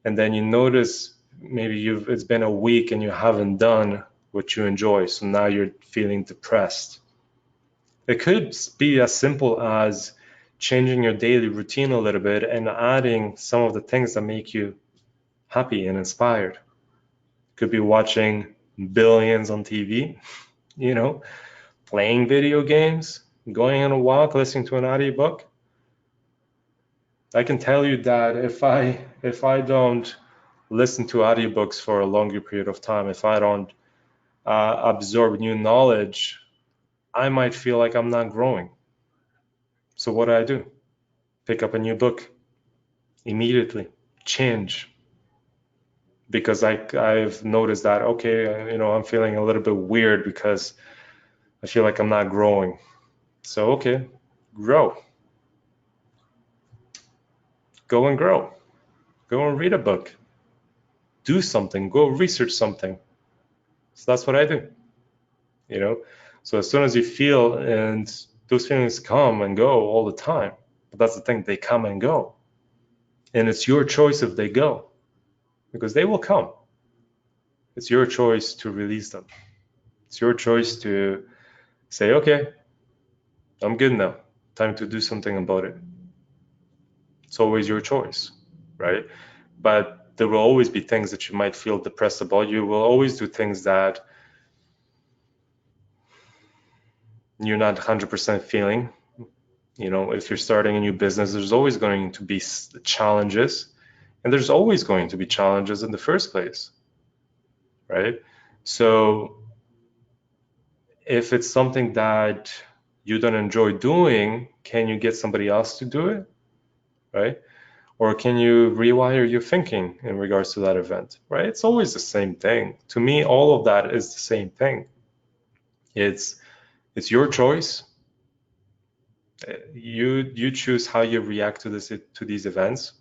And then you notice maybe it's been a week and you haven't done what you enjoy. So now you're feeling depressed. It could be as simple as changing your daily routine a little bit and adding some of the things that make you happy and inspired. Could be watching Billions on TV, playing video games, going on a walk, listening to an audiobook. I can tell you that if I don't listen to audiobooks for a longer period of time, if I don't absorb new knowledge, I might feel like I'm not growing. So what do? Pick up a new book immediately, change. Because I've noticed that, okay, I'm feeling a little bit weird because I feel like I'm not growing. So, okay, grow. Go and grow. Go and read a book. Do something. Go research something. So that's what I do. So as soon as you feel, and those feelings come and go all the time, but that's the thing, they come and go. And it's your choice if they go, because they will come. It's your choice to release them. It's your choice to say, okay, I'm good now. Time to do something about it. It's always your choice, right? But there will always be things that you might feel depressed about. You will always do things that you're not 100% feeling. If you're starting a new business, there's always going to be challenges, and there's always going to be challenges in the first place, right? So if it's something that you don't enjoy doing, can you get somebody else to do it, right? Or can you rewire your thinking in regards to that event, right? It's always the same thing. To me, all of that is the same thing. It's your choice. You choose how you react to these events.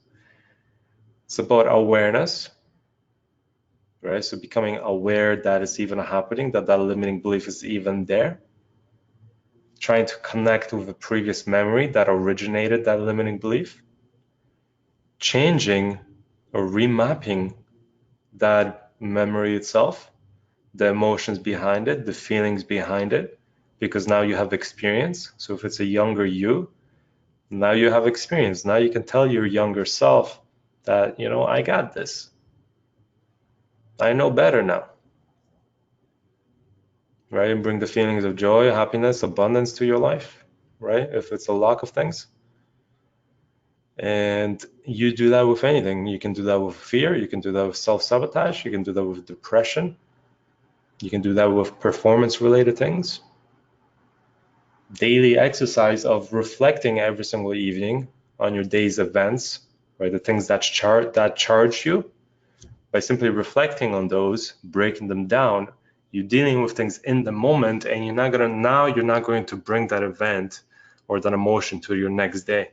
It's about awareness, right? So becoming aware that it's even happening, that limiting belief is even there. trying to connect with a previous memory that originated that limiting belief, changing or remapping that memory itself, the emotions behind it, the feelings behind it, because now you have experience. So if it's a younger you, now you have experience. Now you can tell your younger self that, I got this. I know better now, right? And bring the feelings of joy, happiness, abundance to your life, right? If it's a lack of things. And you do that with anything. You can do that with fear. You can do that with self-sabotage. You can do that with depression. You can do that with performance-related things. Daily exercise of reflecting every single evening on your day's events, right? The things that charge you. By simply reflecting on those, breaking them down, you're dealing with things in the moment, and you're not going to bring that event or that emotion to your next day,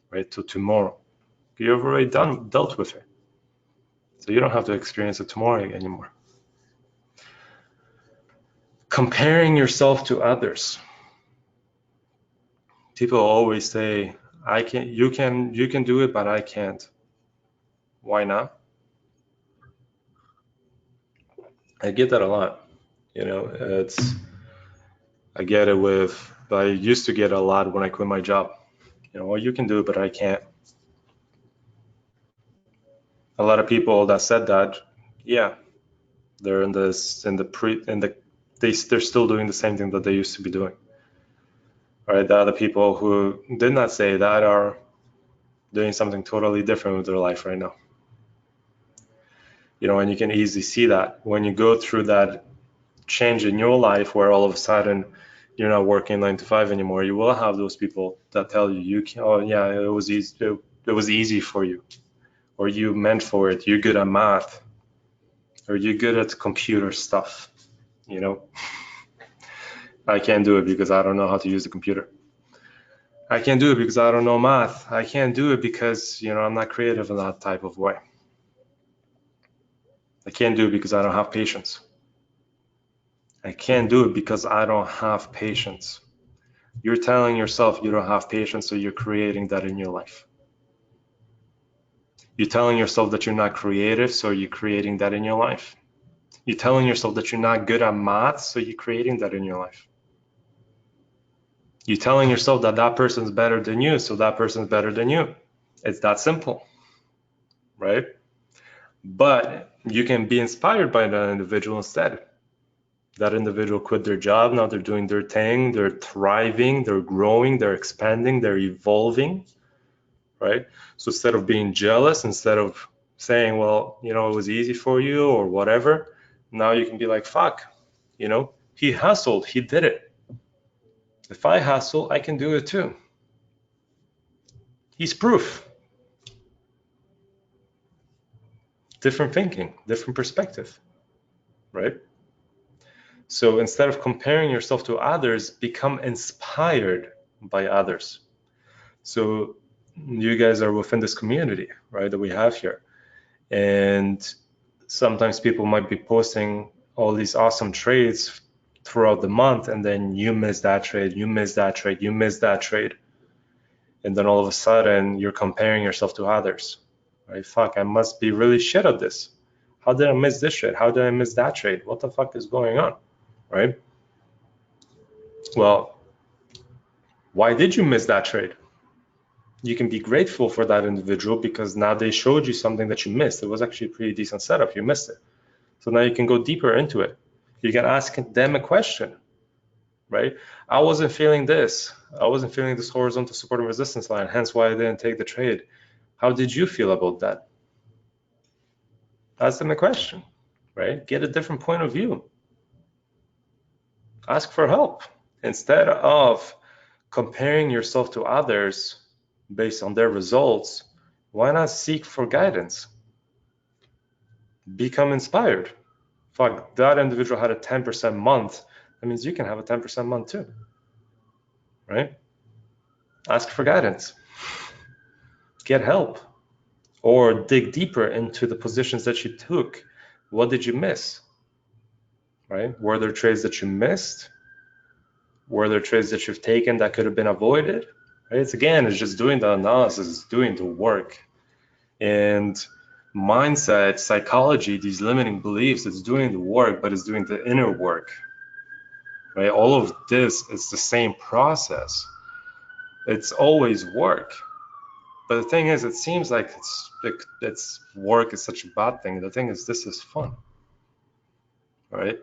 right? To tomorrow. You've already dealt with it. So you don't have to experience it tomorrow anymore. Comparing yourself to others. People always say, you can do it, but I can't. Why not? I get that a lot. I get it but I used to get a lot when I quit my job. Well, you can do it, but I can't. A lot of people that said that, yeah, they're they're still doing the same thing that they used to be doing. Right? The other people who did not say that are doing something totally different with their life right now. And you can easily see that when you go through that change in your life where all of a sudden you're not working 9 to 5 anymore, you will have those people that tell you can, oh yeah, it was easy for you, or you meant for it, you're good at math, or you're good at computer stuff. I can't do it because I don't know how to use the computer. I can't do it because I don't know math. I can't do it because I'm not creative in that type of way. I can't do it because I don't have patience. I can't do it because I don't have patience. You're telling yourself you don't have patience, so you're creating that in your life. You're telling yourself that you're not creative, so you're creating that in your life. You're telling yourself that you're not good at math, so you're creating that in your life. You're telling yourself that that person's better than you, so that person's better than you. It's that simple, right? But you can be inspired by that individual instead. That individual quit their job, now they're doing their thing, they're thriving, they're growing, they're expanding, they're evolving, right? So instead of being jealous, instead of saying, well, it was easy for you or whatever, now you can be like, fuck, he hustled, he did it. If I hustle, I can do it too. He's proof. Different thinking, different perspective, right? So instead of comparing yourself to others, become inspired by others. So you guys are within this community, right, that we have here. And sometimes people might be posting all these awesome trades throughout the month, and then you miss that trade, you miss that trade, you miss that trade. And then all of a sudden you're comparing yourself to others, right? Fuck, I must be really shit at this. How did I miss this trade? How did I miss that trade? What the fuck is going on, right? Well, why did you miss that trade? You can be grateful for that individual because now they showed you something that you missed. It was actually a pretty decent setup. You missed it. So now you can go deeper into it. You can ask them a question, right? I wasn't feeling this. I wasn't feeling this horizontal support and resistance line, hence why I didn't take the trade. How did you feel about that? Ask them a question, right? Get a different point of view. Ask for help. Instead of comparing yourself to others based on their results, why not seek for guidance? Become inspired. Fuck, that individual had a 10% month. That means you can have a 10% month too, right? Ask for guidance. Get help. Or dig deeper into the positions that you took. What did you miss, right? Were there trades that you missed? Were there trades that you've taken that could have been avoided? Right? It's just doing the analysis, doing the work. And mindset, psychology, these limiting beliefs, it's doing the work, but it's doing the inner work. Right? All of this is the same process. It's always work. But the thing is, it seems like it's work is such a bad thing. The thing is, this is fun, right?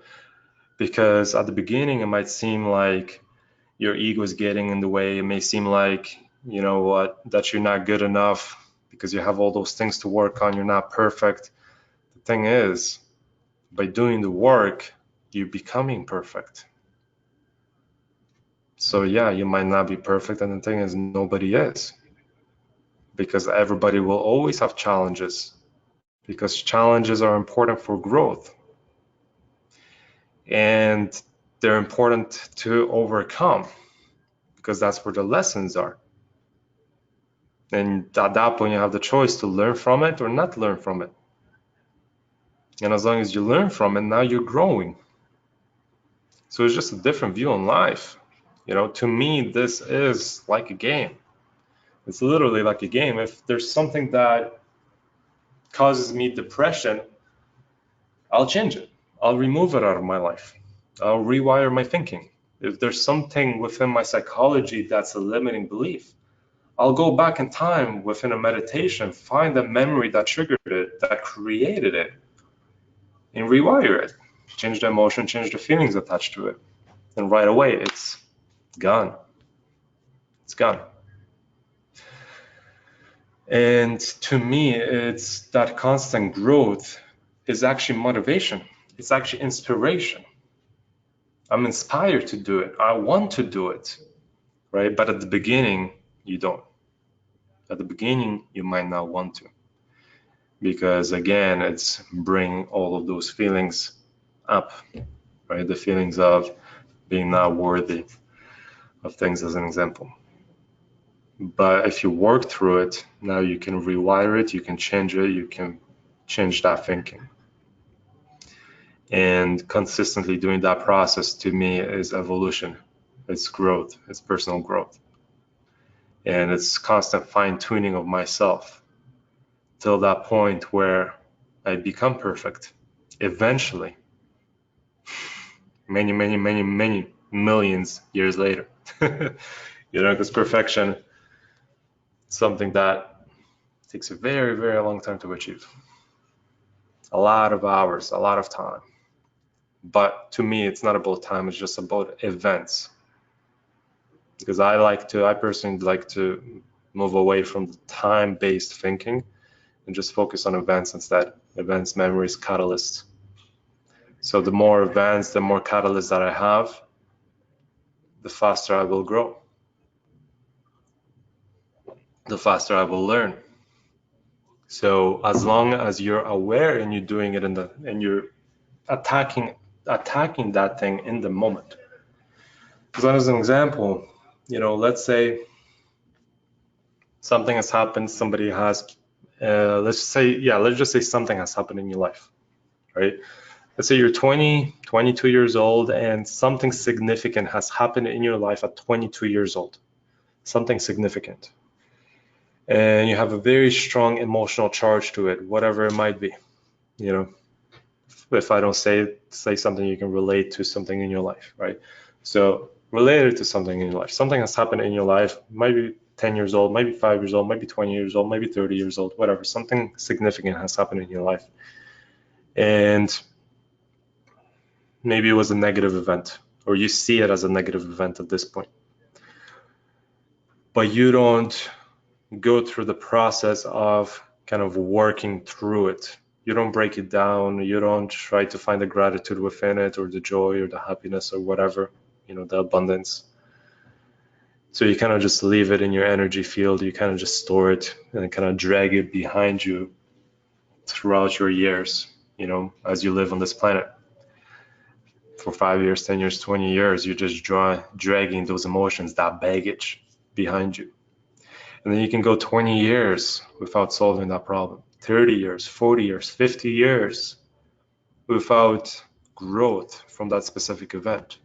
Because at the beginning, it might seem like your ego is getting in the way. It may seem like, you know what, that you're not good enough because you have all those things to work on. You're not perfect. The thing is, by doing the work, you're becoming perfect. So yeah, you might not be perfect, and the thing is, nobody is, because everybody will always have challenges, because challenges are important for growth, and they're important to overcome, because that's where the lessons are. And at that point, you have the choice to learn from it or not learn from it. And as long as you learn from it, now you're growing. So it's just a different view on life. You know, to me, this is like a game. It's literally like a game. If there's something that causes me depression, I'll change it. I'll remove it out of my life. I'll rewire my thinking. If there's something within my psychology that's a limiting belief, I'll go back in time within a meditation, find the memory that triggered it, that created it, and rewire it. Change the emotion, change the feelings attached to it. And right away, it's gone. It's gone. And to me, it's that constant growth is actually motivation. It's actually inspiration. I'm inspired to do it. I want to do it, right? But at the beginning, you don't. At the beginning, you might not want to. Because again, it's bring all of those feelings up, right? The feelings of being not worthy of things, as an example. But if you work through it, now you can rewire it, you can change it, you can change that thinking. And consistently doing that process, to me, is evolution. It's growth, it's personal growth. And it's constant fine-tuning of myself till that point where I become perfect. Eventually, many, many, many, many millions years later. You know, because perfection is something that takes a very, very long time to achieve. A lot of hours, a lot of time. But to me, it's not about time, it's just about events. Because I personally like to move away from the time-based thinking and just focus on events instead. Events, memories, catalysts. So the more events, the more catalysts that I have, the faster I will grow. The faster I will learn. So as long as you're aware and you're doing it and you're attacking that thing in the moment. Because as an example, you know, let's say something has happened, somebody has, let's just say something has happened in your life, right? Let's say you're 20, 22 years old, and something significant has happened in your life at 22 years old, something significant. And you have a very strong emotional charge to it, whatever it might be. You know, if I don't say something you can relate to something in your life, right? So related to something in your life, something has happened in your life, maybe 10 years old, maybe 5 years old, maybe 20 years old, maybe 30 years old, whatever, something significant has happened in your life. And maybe it was a negative event, or you see it as a negative event at this point. But you don't go through the process of kind of working through it. You don't break it down. You don't try to find the gratitude within it, or the joy, or the happiness, or whatever, you know, the abundance. So you kind of just leave it in your energy field. You kind of just store it and kind of drag it behind you throughout your years, you know, as you live on this planet. For 5 years, 10 years, 20 years, you're just dragging those emotions, that baggage behind you. And then you can go 20 years without solving that problem, 30 years, 40 years, 50 years without growth from that specific event.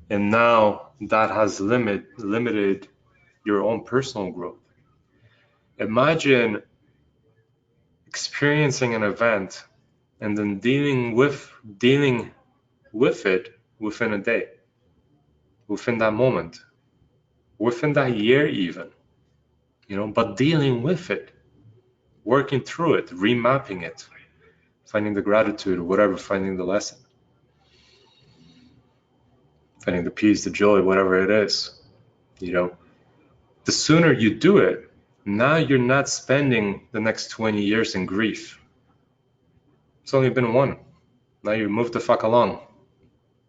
And now that has limited your own personal growth. Imagine experiencing an event and then dealing with it within a day, within that moment, within that year even, but dealing with it, working through it, remapping it, finding the gratitude or whatever, finding the lesson, finding the peace, the joy, whatever it is. The sooner you do it, now you're not spending the next 20 years in grief. It's only been one. Now you move the fuck along.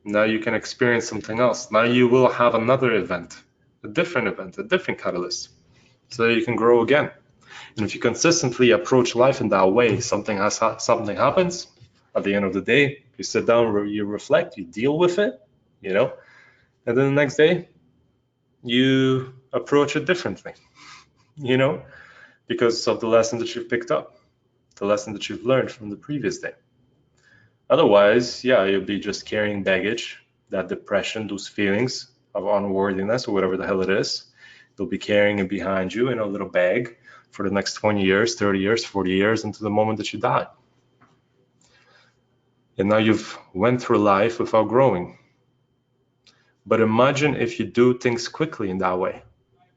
Now you can experience something else. Now you will have another event, a different catalyst, so that you can grow again. And if you consistently approach life in that way, something happens. At the end of the day, you sit down, you reflect, you deal with it, and then the next day you approach it differently, because of the lesson that you've picked up, the lesson that you've learned from the previous day. Otherwise, yeah, you'll be just carrying baggage, that depression, those feelings of unworthiness or whatever the hell it is. You'll be carrying it behind you in a little bag for the next 20 years, 30 years, 40 years, into the moment that you die. And now you've went through life without growing. But imagine if you do things quickly in that way,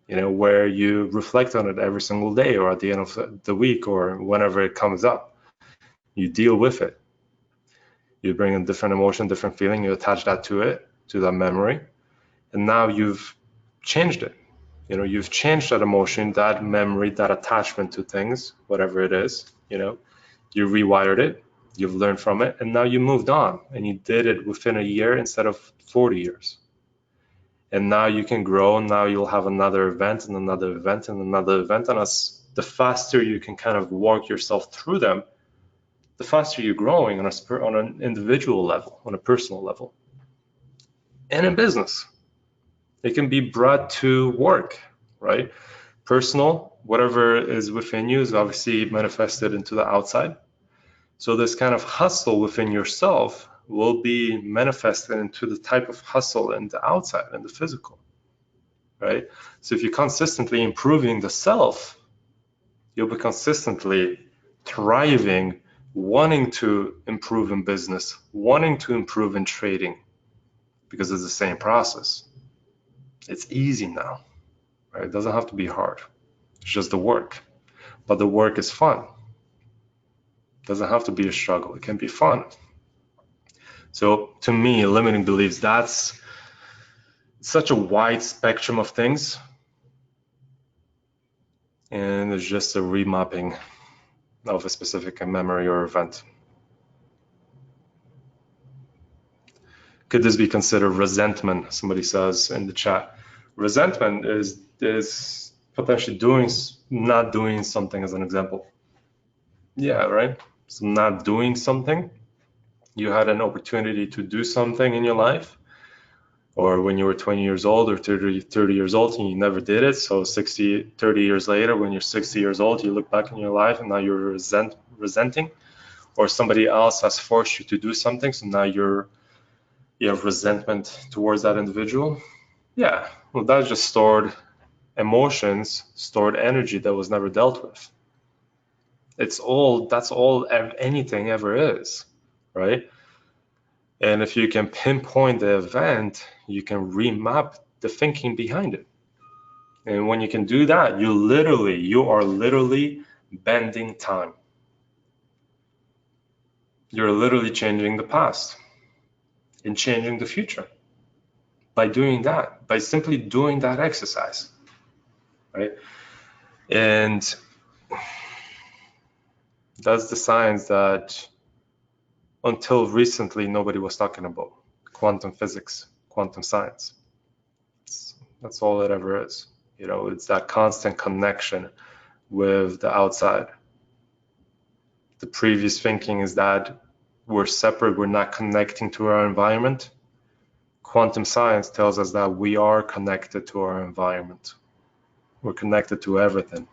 where you reflect on it every single day or at the end of the week or whenever it comes up. You deal with it. You bring a different emotion, different feeling, you attach that to that memory, and now you've changed it. You've changed that emotion, that memory, that attachment to things, whatever it is, you rewired it, you've learned from it, and now you moved on and you did it within a year instead of 40 years. And now you can grow, and now you'll have another event and another event and another event. And as the faster you can kind of walk yourself through them, the faster you're growing on an individual level, on a personal level. And in business, it can be brought to work, right? Personal, whatever is within you is obviously manifested into the outside. So this kind of hustle within yourself will be manifested into the type of hustle in the outside, in the physical, right? So if you're consistently improving the self, you'll be consistently thriving, wanting to improve in business, wanting to improve in trading, because it's the same process. It's easy now, right? It doesn't have to be hard. It's just the work. But the work is fun. It doesn't have to be a struggle. It can be fun. So to me, limiting beliefs, that's such a wide spectrum of things. And it's just a remapping of a specific memory or event. Could this be considered resentment? Somebody says in the chat. Resentment is potentially not doing something, as an example. Yeah, right? So not doing something. You had an opportunity to do something in your life, or when you were 20 years old or 30 years old and you never did it. So 30 years later, when you're 60 years old, you look back in your life and now you're resenting, or somebody else has forced you to do something. So now you have resentment towards that individual. Yeah, well, that's just stored emotions, stored energy that was never dealt with. That's all anything ever is, right? And if you can pinpoint the event, you can remap the thinking behind it. And when you can do that, you are literally bending time. You're literally changing the past and changing the future by doing that, by simply doing that exercise, right? And that's the science that until recently nobody was talking about: quantum physics, quantum science. That's all it ever is. It's that constant connection with the outside. The previous thinking is that we're separate, we're not connecting to our environment. Quantum science tells us that we are connected to our environment. We're connected to everything.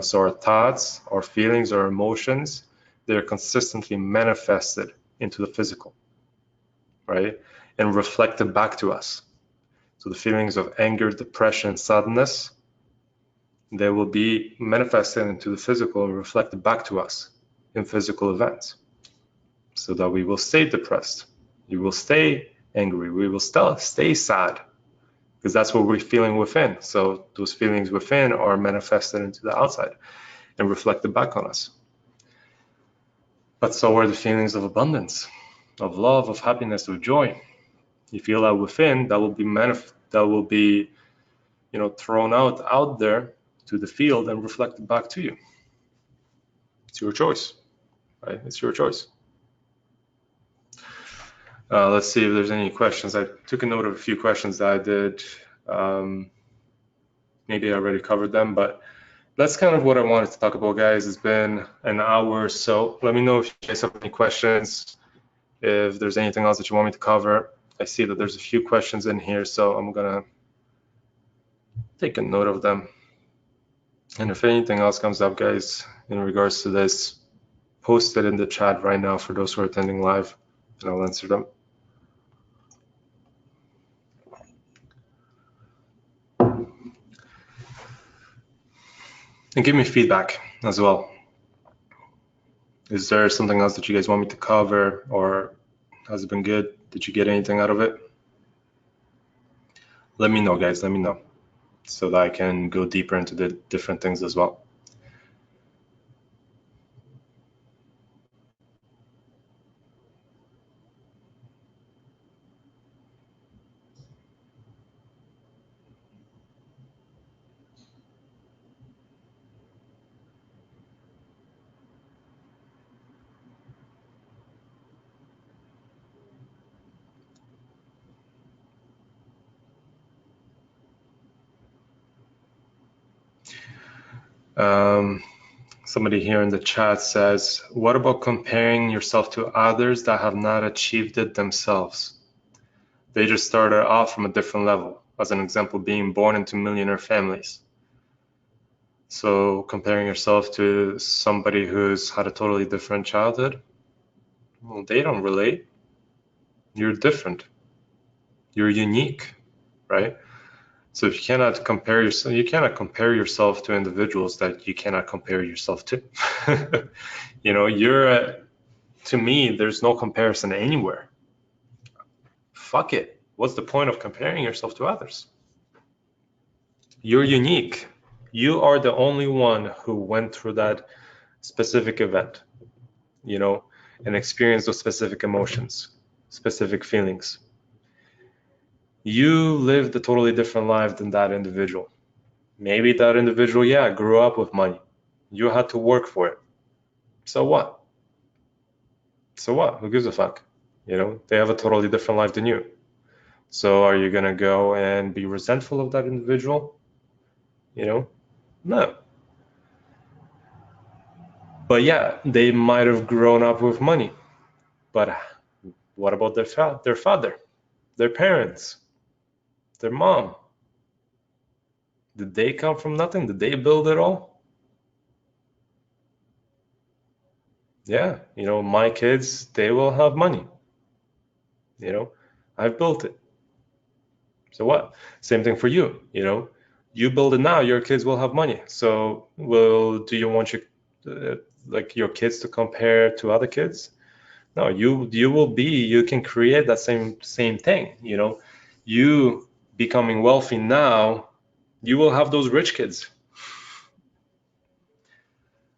So our thoughts, our feelings, our emotions, they're consistently manifested into the physical, right? and reflected back to us. So the feelings of anger, depression, sadness, they will be manifested into the physical and reflected back to us in physical events, so that we will stay depressed, we will stay angry, we will still stay sad, because that's what we're feeling within. So those feelings within are manifested into the outside and reflected back on us. But so are the feelings of abundance, of love, of happiness, of joy. You feel that within, that will be thrown out there to the field and reflected back to you. It's your choice, right? It's your choice. Let's see if there's any questions. I took a note of a few questions that I did. Maybe I already covered them, but that's kind of what I wanted to talk about, guys. It's been an hour or so. Let me know if you guys have any questions, if there's anything else that you want me to cover. I see that there's a few questions in here, so I'm gonna take a note of them. And if anything else comes up, guys, in regards to this, post it in the chat right now for those who are attending live, and I'll answer them. And give me feedback as well. Is there something else that you guys want me to cover, or has it been good? Did you get anything out of it? Let me know, guys. Let me know, so that I can go deeper into the different things as well. Somebody here in the chat says, what about comparing yourself to others that have not achieved it themselves? They just started off from a different level. As an example, being born into millionaire families. So comparing yourself to somebody who's had a totally different childhood, well, they don't relate. You're different. You're unique, right? So if you cannot compare yourself to individuals that you cannot compare yourself to. To me, there's no comparison anywhere. Fuck it. What's the point of comparing yourself to others? You're unique. You are the only one who went through that specific event, and experienced those specific emotions, specific feelings. You lived a totally different life than that individual. Maybe that individual, grew up with money. You had to work for it. So what? So what? Who gives a fuck? They have a totally different life than you. So are you gonna go and be resentful of that individual? No. But they might have grown up with money. But what about their father, their parents, their mom? Did they come from nothing? Did they build it all? Yeah, my kids, they will have money. I've built it. So what? Same thing for you. You build it now, your kids will have money. So do you want your kids to compare to other kids? No, you can create that same thing. You becoming wealthy now, you will have those rich kids.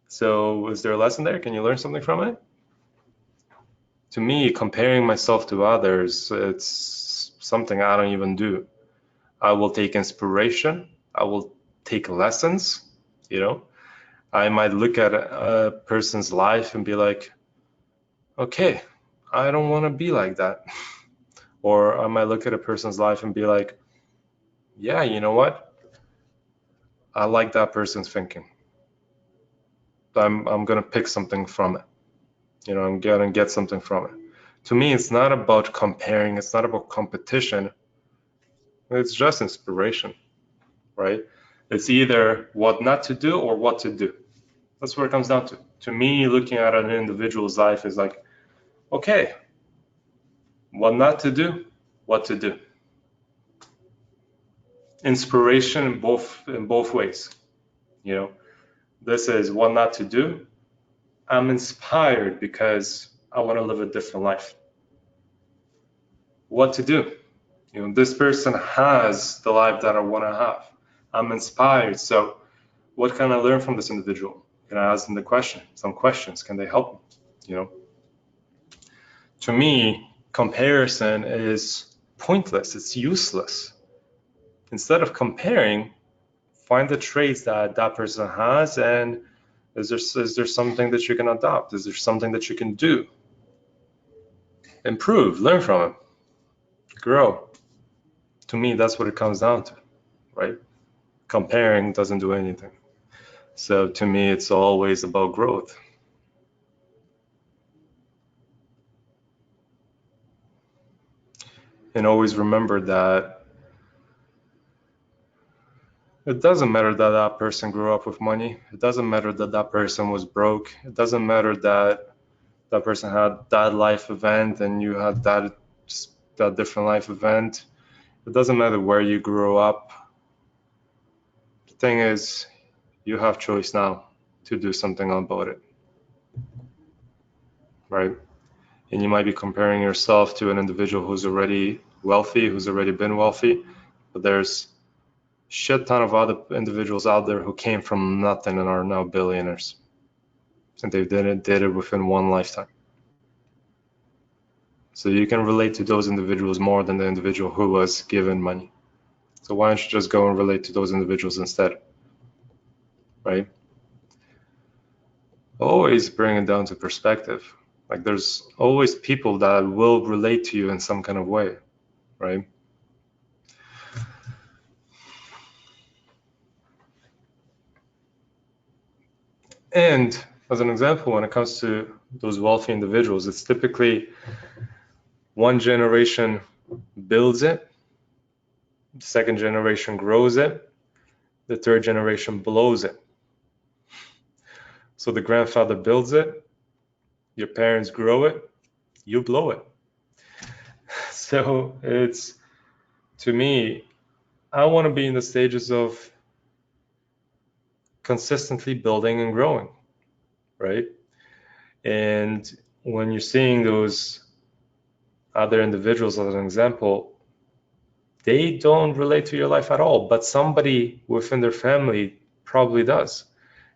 So is there a lesson there? Can you learn something from it? To me, comparing myself to others, it's something I don't even do. I will take inspiration. I will take lessons. I might look at a person's life and be like, okay, I don't want to be like that. Or I might look at a person's life and be like, yeah, you know what? I like that person's thinking. I'm gonna pick something from it. I'm gonna get something from it. To me, it's not about comparing. It's not about competition. It's just inspiration, right? It's either what not to do or what to do. That's what it comes down to. To me, looking at an individual's life is like, okay, what not to do? what to do. Inspiration in both ways. You know, this is what not to do. I'm inspired because I want to live a different life. What to do? You know, this person has the life that I want to have. I'm inspired. So what can I learn from this individual? Can I ask them some questions? Can they help me? You know, to me, comparison is pointless. It's useless. Instead of comparing, find the traits that that person has, and is there something that you can adopt? Is there something that you can do? Improve, learn from it, grow. To me, that's what it comes down to, right? Comparing doesn't do anything. So to me, it's always about growth. And always remember that it doesn't matter that that person grew up with money. It doesn't matter that that person was broke. It doesn't matter that that person had that life event and you had that different life event. It doesn't matter where you grew up. The thing is, you have choice now to do something about it, right? And you might be comparing yourself to an individual who's already wealthy, who's already been wealthy, but there's shit ton of other individuals out there who came from nothing and are now billionaires, and they did it within one lifetime. So you can relate to those individuals more than the individual who was given money. So why don't you just go and relate to those individuals instead, right? Always bring it down to perspective. Like there's always people that will relate to you in some kind of way, right? And as an example, when it comes to those wealthy individuals, it's typically one generation builds it, the second generation grows it, the third generation blows it. So the grandfather builds it, your parents grow it, you blow it. So it's, to me, I want to be in the stages of consistently building and growing, right? And when you're seeing those other individuals as an example, they don't relate to your life at all, but somebody within their family probably does.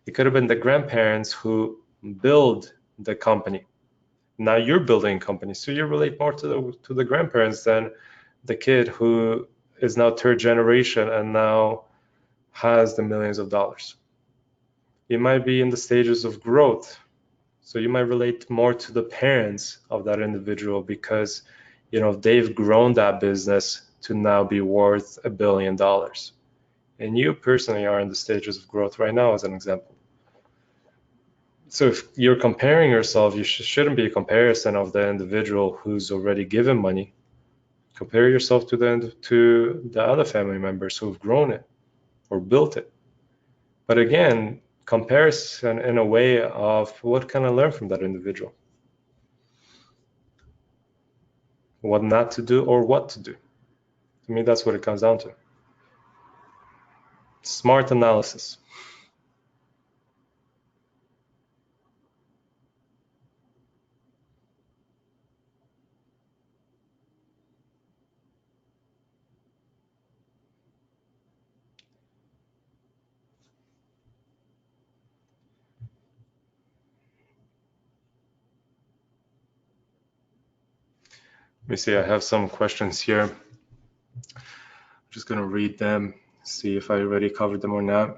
It could have been the grandparents who build the company. Now you're building a company, so you relate more to the grandparents than the kid who is now third generation and now has the millions of dollars. You might be in the stages of growth, so you might relate more to the parents of that individual because, you know, they've grown that business to now be worth $1 billion. And you personally are in the stages of growth right now, as an example. So if you're comparing yourself, you shouldn't be a comparison of the individual who's already given money. Compare yourself to the other family members who've grown it or built it. But again, comparison in a way of what can I learn from that individual? What not to do or what to do. To me, that's what it comes down to. Smart analysis. Let me see, I have some questions here. I'm just going to read them, see if I already covered them or not.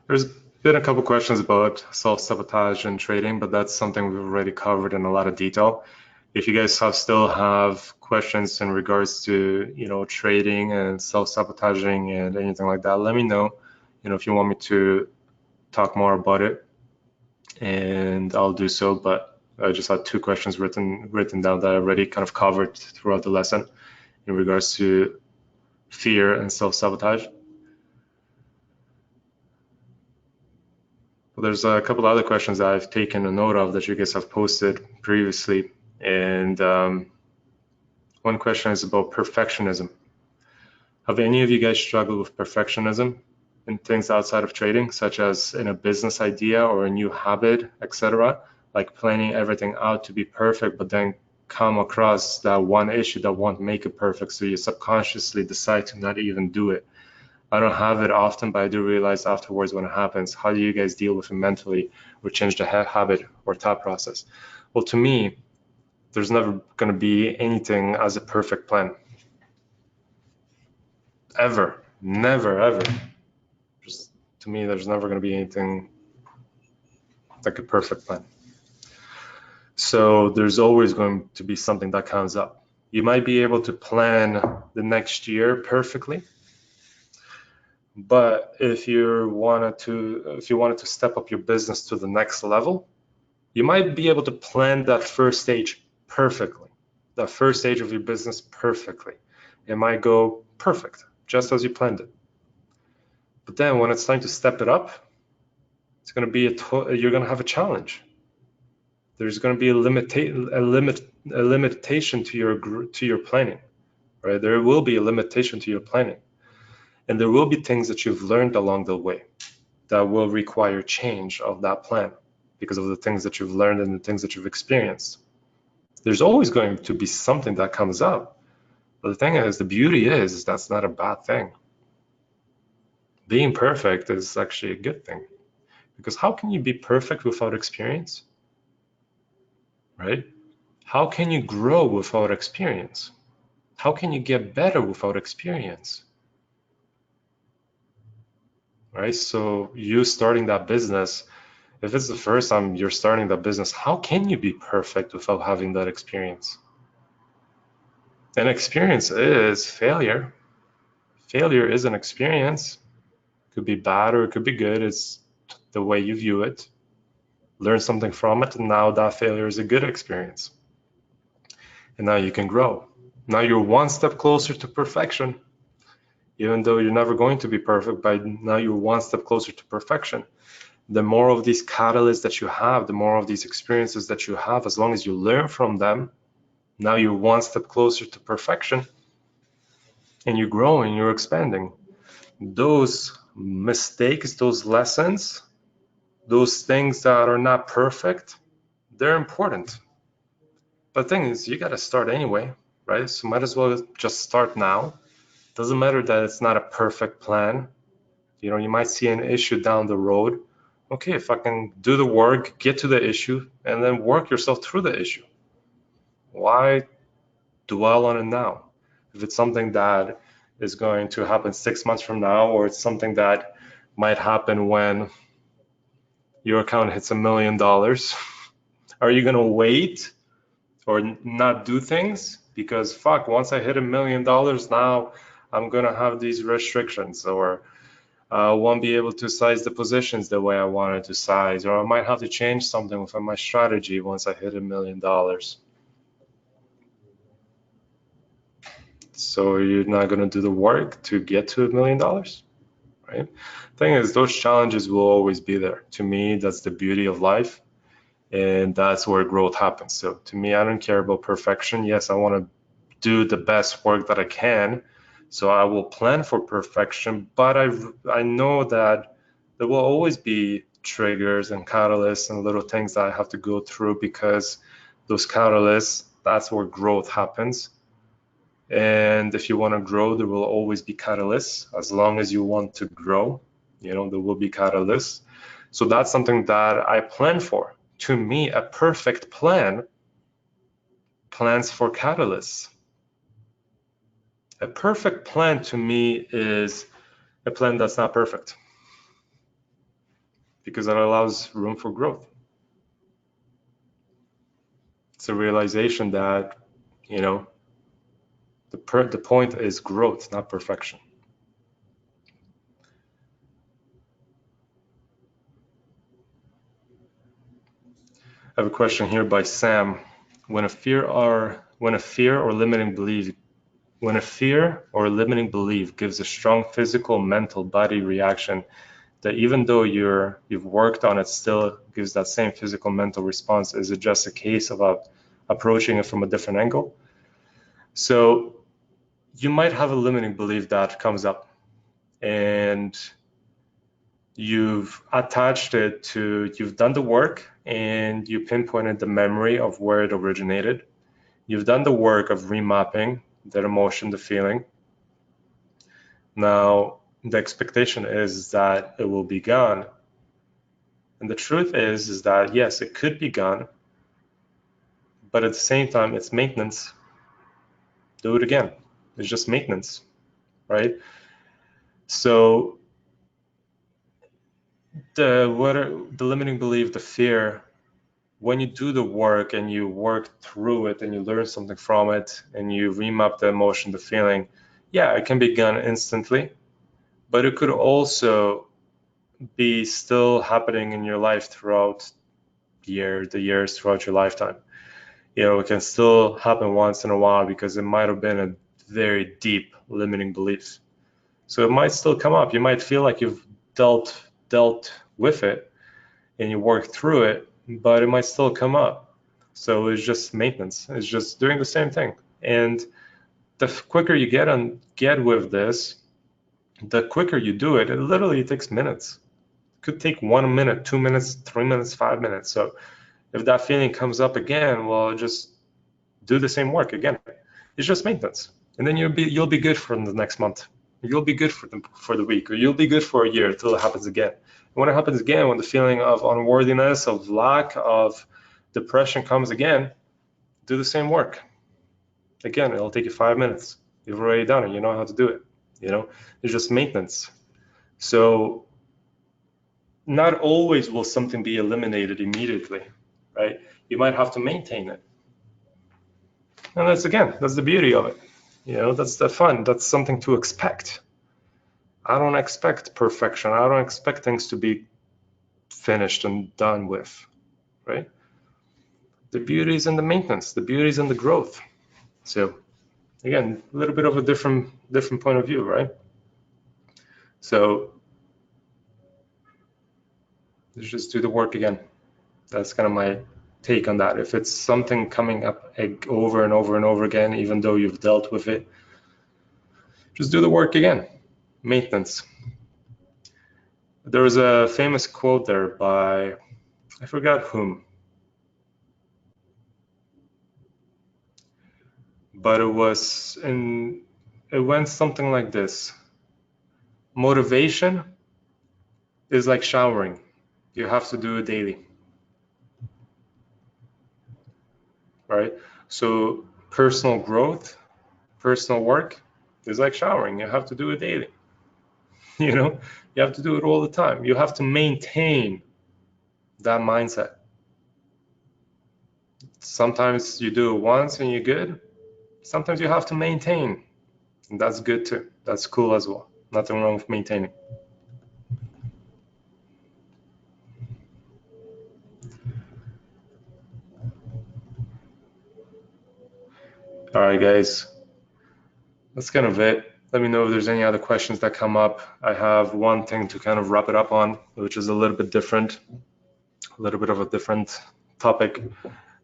There's been a couple questions about self-sabotage and trading, but that's something we've already covered in a lot of detail. If you guys still have questions in regards to, you know, trading and self-sabotaging and anything like that, let me know. You know, if you want me to talk more about it, and I'll do so. But I just had two questions written down that I already kind of covered throughout the lesson. in regards to fear and self-sabotage. Well, there's a couple other questions that I've taken a note of that you guys have posted previously. And one question is about perfectionism. Have any of you guys struggled with perfectionism in things outside of trading, such as in a business idea or a new habit, etc.? Like planning everything out to be perfect, but then come across that one issue that won't make it perfect, so you subconsciously decide to not even do it. I don't have it often, but I do realize afterwards when it happens. How do you guys deal with it mentally or change the habit or thought process? Well, to me, there's never going to be anything as a perfect plan. Ever. Never, ever. Just, to me, there's never going to be anything like a perfect plan. So there's always going to be something that comes up. You might be able to plan the next year perfectly, but if you wanted to step up your business to the next level, you might be able to plan that first stage perfectly, that first stage of your business perfectly. It might go perfect, just as you planned it. But then when it's time to step it up, it's going to be you're going to have a challenge. There's going to be a limitation to your planning, right? There will be a limitation to your planning, and there will be things that you've learned along the way that will require change of that plan because of the things that you've learned and the things that you've experienced. There's always going to be something that comes up, but the thing is, the beauty is that's not a bad thing. Being perfect is actually a good thing, because how can you be perfect without experience? Right? How can you grow without experience? How can you get better without experience? Right? So you starting that business, if it's the first time you're starting that business, how can you be perfect without having that experience? And experience is failure. Failure is an experience. It could be bad or it could be good. It's the way you view it. Learn something from it, and now that failure is a good experience. And now you can grow. Now you're one step closer to perfection. Even though you're never going to be perfect, but now you're one step closer to perfection. The more of these catalysts that you have, the more of these experiences that you have, as long as you learn from them, now you're one step closer to perfection, and you're growing, you're expanding. Those mistakes, those lessons, those things that are not perfect, they're important. But the thing is, you got to start anyway, right? So might as well just start now. Doesn't matter that it's not a perfect plan. You know, you might see an issue down the road. Okay, if I can do the work, get to the issue, and then work yourself through the issue. Why dwell on it now? If it's something that is going to happen 6 months from now, or it's something that might happen when your account hits $1 million, are you going to wait or not do things? Because fuck, once I hit $1 million, now I'm going to have these restrictions, or I won't be able to size the positions the way I wanted to size, or I might have to change something within my strategy once I hit $1 million. So you're not going to do the work to get to $1 million, right? Thing is, those challenges will always be there. To me, that's the beauty of life, and that's where growth happens. So to me, I don't care about perfection. Yes, I want to do the best work that I can, so I will plan for perfection, but I know that there will always be triggers and catalysts and little things that I have to go through, because those catalysts, that's where growth happens. And if you want to grow, there will always be catalysts. As long as you want to grow, you know, there will be catalysts. So that's something that I plan for. To me, a perfect plan plans for catalysts. A perfect plan to me is a plan that's not perfect, because it allows room for growth. It's a realization that, you know, the point is growth, not perfection. I have a question here by Sam. When a fear or limiting belief when a fear or limiting belief gives a strong physical, mental, body reaction that even though you've worked on it, still gives that same physical, mental response, is it just a case of approaching it from a different angle? So you might have a limiting belief that comes up, and you've attached it to, you've done the work and you pinpointed the memory of where it originated. You've done the work of remapping that emotion, the feeling. Now, the expectation is that it will be gone. And the truth is that yes, it could be gone, but at the same time, it's maintenance. Do it again. It's just maintenance, right? So the limiting belief, the fear, when you do the work and you work through it and you learn something from it and you remap the emotion, the feeling, yeah, it can be gone instantly, but it could also be still happening in your life throughout the years throughout your lifetime. You know, it can still happen once in a while because it might have been a very deep limiting belief. So it might still come up. You might feel like you've dealt with it and you work through it, but it might still come up. So it's just maintenance. It's just doing the same thing. And the quicker you get with this, the quicker you do it. It literally takes minutes. It could take 1 minute, 2 minutes, 3 minutes, 5 minutes. So if that feeling comes up again, well, just do the same work again. It's just maintenance, and then you'll be good for the next month. You'll be good for the week, or you'll be good for a year until it happens again. And when it happens again, when the feeling of unworthiness, of lack, of depression comes again, do the same work. Again, it'll take you 5 minutes. You've already done it. You know how to do it. You know, it's just maintenance. So not always will something be eliminated immediately, right? You might have to maintain it. And that's the beauty of it. You know, that's the fun. That's something to expect. I don't expect perfection. I don't expect things to be finished and done with, right? The beauty is in the maintenance. The beauty is in the growth. So again, a little bit of a different point of view, right? So let's just do the work again. That's kind of my take on that. If it's something coming up over and over and over again, even though you've dealt with it, just do the work again. Maintenance. There was a famous quote there by, I forgot whom, but it went something like this. Motivation is like showering. You have to do it daily, right? So personal growth, personal work is like showering. You have to do it daily. You know, you have to do it all the time. You have to maintain that mindset. Sometimes you do it once and you're good. Sometimes you have to maintain. And that's good too. That's cool as well. Nothing wrong with maintaining. All right, guys. That's kind of it. Let me know if there's any other questions that come up. I have one thing to kind of wrap it up on, which is a little bit different, a little bit of a different topic.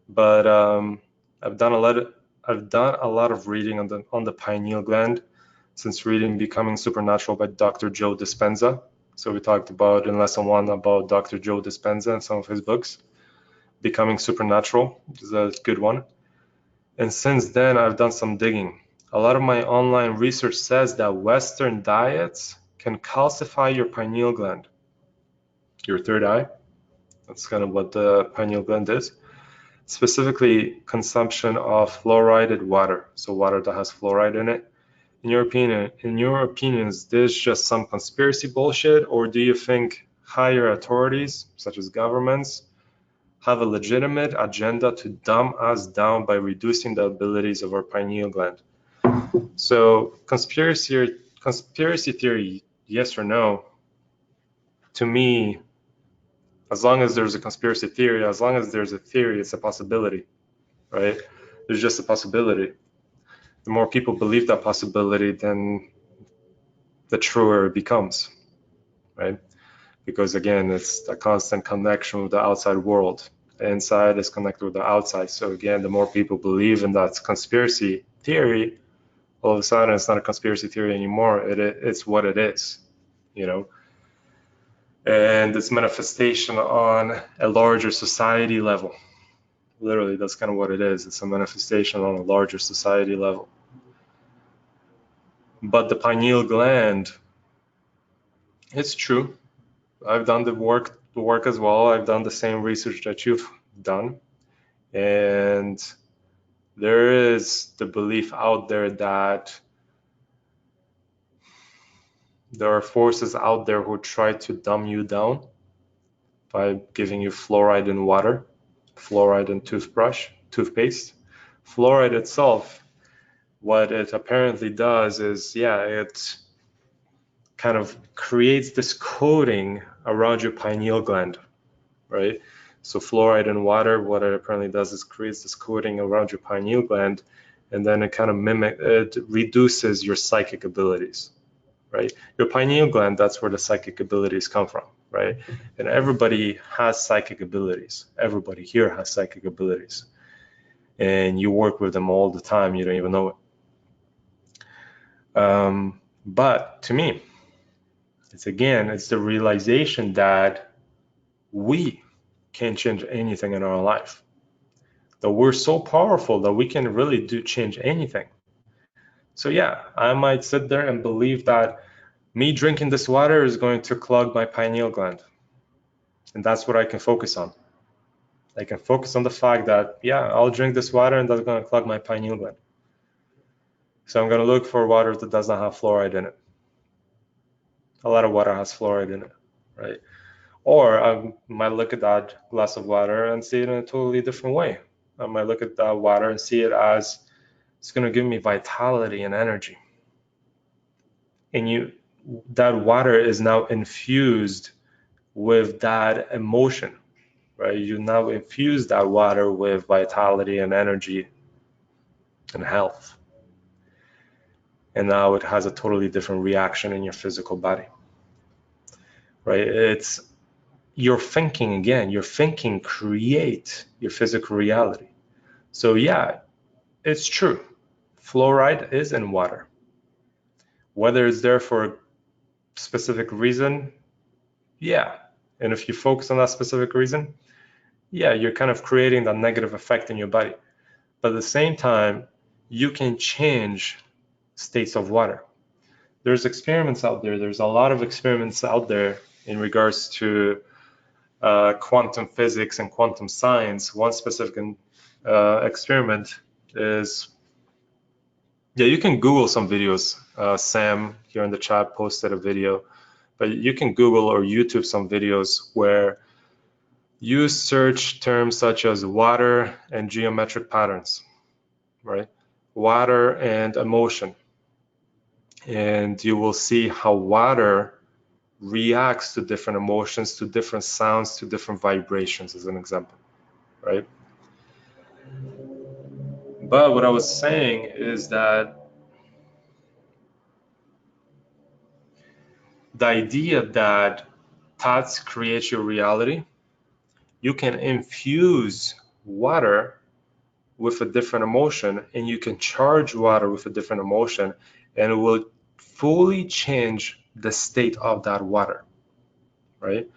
But I've done a lot of reading on the pineal gland since reading Becoming Supernatural by Dr. Joe Dispenza. So we talked about in lesson 1 about Dr. Joe Dispenza and some of his books. Becoming Supernatural is a good one. And since then, I've done some digging. A lot of my online research says that Western diets can calcify your pineal gland, your third eye. That's kind of what the pineal gland is. Specifically, consumption of fluoridated water, so water that has fluoride in it. In your opinion, is this just some conspiracy bullshit, or do you think higher authorities, such as governments, have a legitimate agenda to dumb us down by reducing the abilities of our pineal gland? So conspiracy theory, yes or no? To me, as long as there's a conspiracy theory, as long as there's a theory, it's a possibility, right? There's just a possibility. The more people believe that possibility, then the truer it becomes, right? Because again, it's a constant connection with the outside world. The inside is connected with the outside. So again, the more people believe in that conspiracy theory, all of a sudden it's not a conspiracy theory anymore. It's what it is, you know. And it's manifestation on a larger society level. Literally, that's kind of what it is. It's a manifestation on a larger society level. But the pineal gland, it's true. I've done the work as well. I've done the same research that you've done. And there is the belief out there that there are forces out there who try to dumb you down by giving you fluoride in water, fluoride in toothpaste. Fluoride itself, what it apparently does is, yeah, it kind of creates this coating around your pineal gland, right? So fluoride in water, what it apparently does is creates this coating around your pineal gland, and then it kind of it reduces your psychic abilities, right? Your pineal gland, that's where the psychic abilities come from, right? And everybody has psychic abilities. Everybody here has psychic abilities. And you work with them all the time. You don't even know it. But to me, it's the realization that we can't change anything in our life. That we're so powerful that we can really change anything. So yeah, I might sit there and believe that me drinking this water is going to clog my pineal gland. And that's what I can focus on. I can focus on the fact that, yeah, I'll drink this water and that's going to clog my pineal gland. So I'm going to look for water that does not have fluoride in it. A lot of water has fluoride in it, right? Or I might look at that glass of water and see it in a totally different way. I might look at that water and see it as it's going to give me vitality and energy. And that water is now infused with that emotion, right? You now infuse that water with vitality and energy and health. And now it has a totally different reaction in your physical body, right? It's your thinking again. Your thinking creates your physical reality. So yeah, it's true. Fluoride is in water. Whether it's there for a specific reason, yeah. And if you focus on that specific reason, yeah, you're kind of creating that negative effect in your body. But at the same time, you can change states of water. There's experiments out there. There's a lot of experiments out there in regards to quantum physics and quantum science. One specific experiment is, yeah, you can Google some videos. Sam here in the chat posted a video, but you can Google or YouTube some videos where you search terms such as water and geometric patterns, right? Water and emotion. And you will see how water reacts to different emotions, to different sounds, to different vibrations, as an example, right? But what I was saying is that the idea that thoughts create your reality, you can infuse water with a different emotion, and you can charge water with a different emotion, and it will fully change the state of that water, right?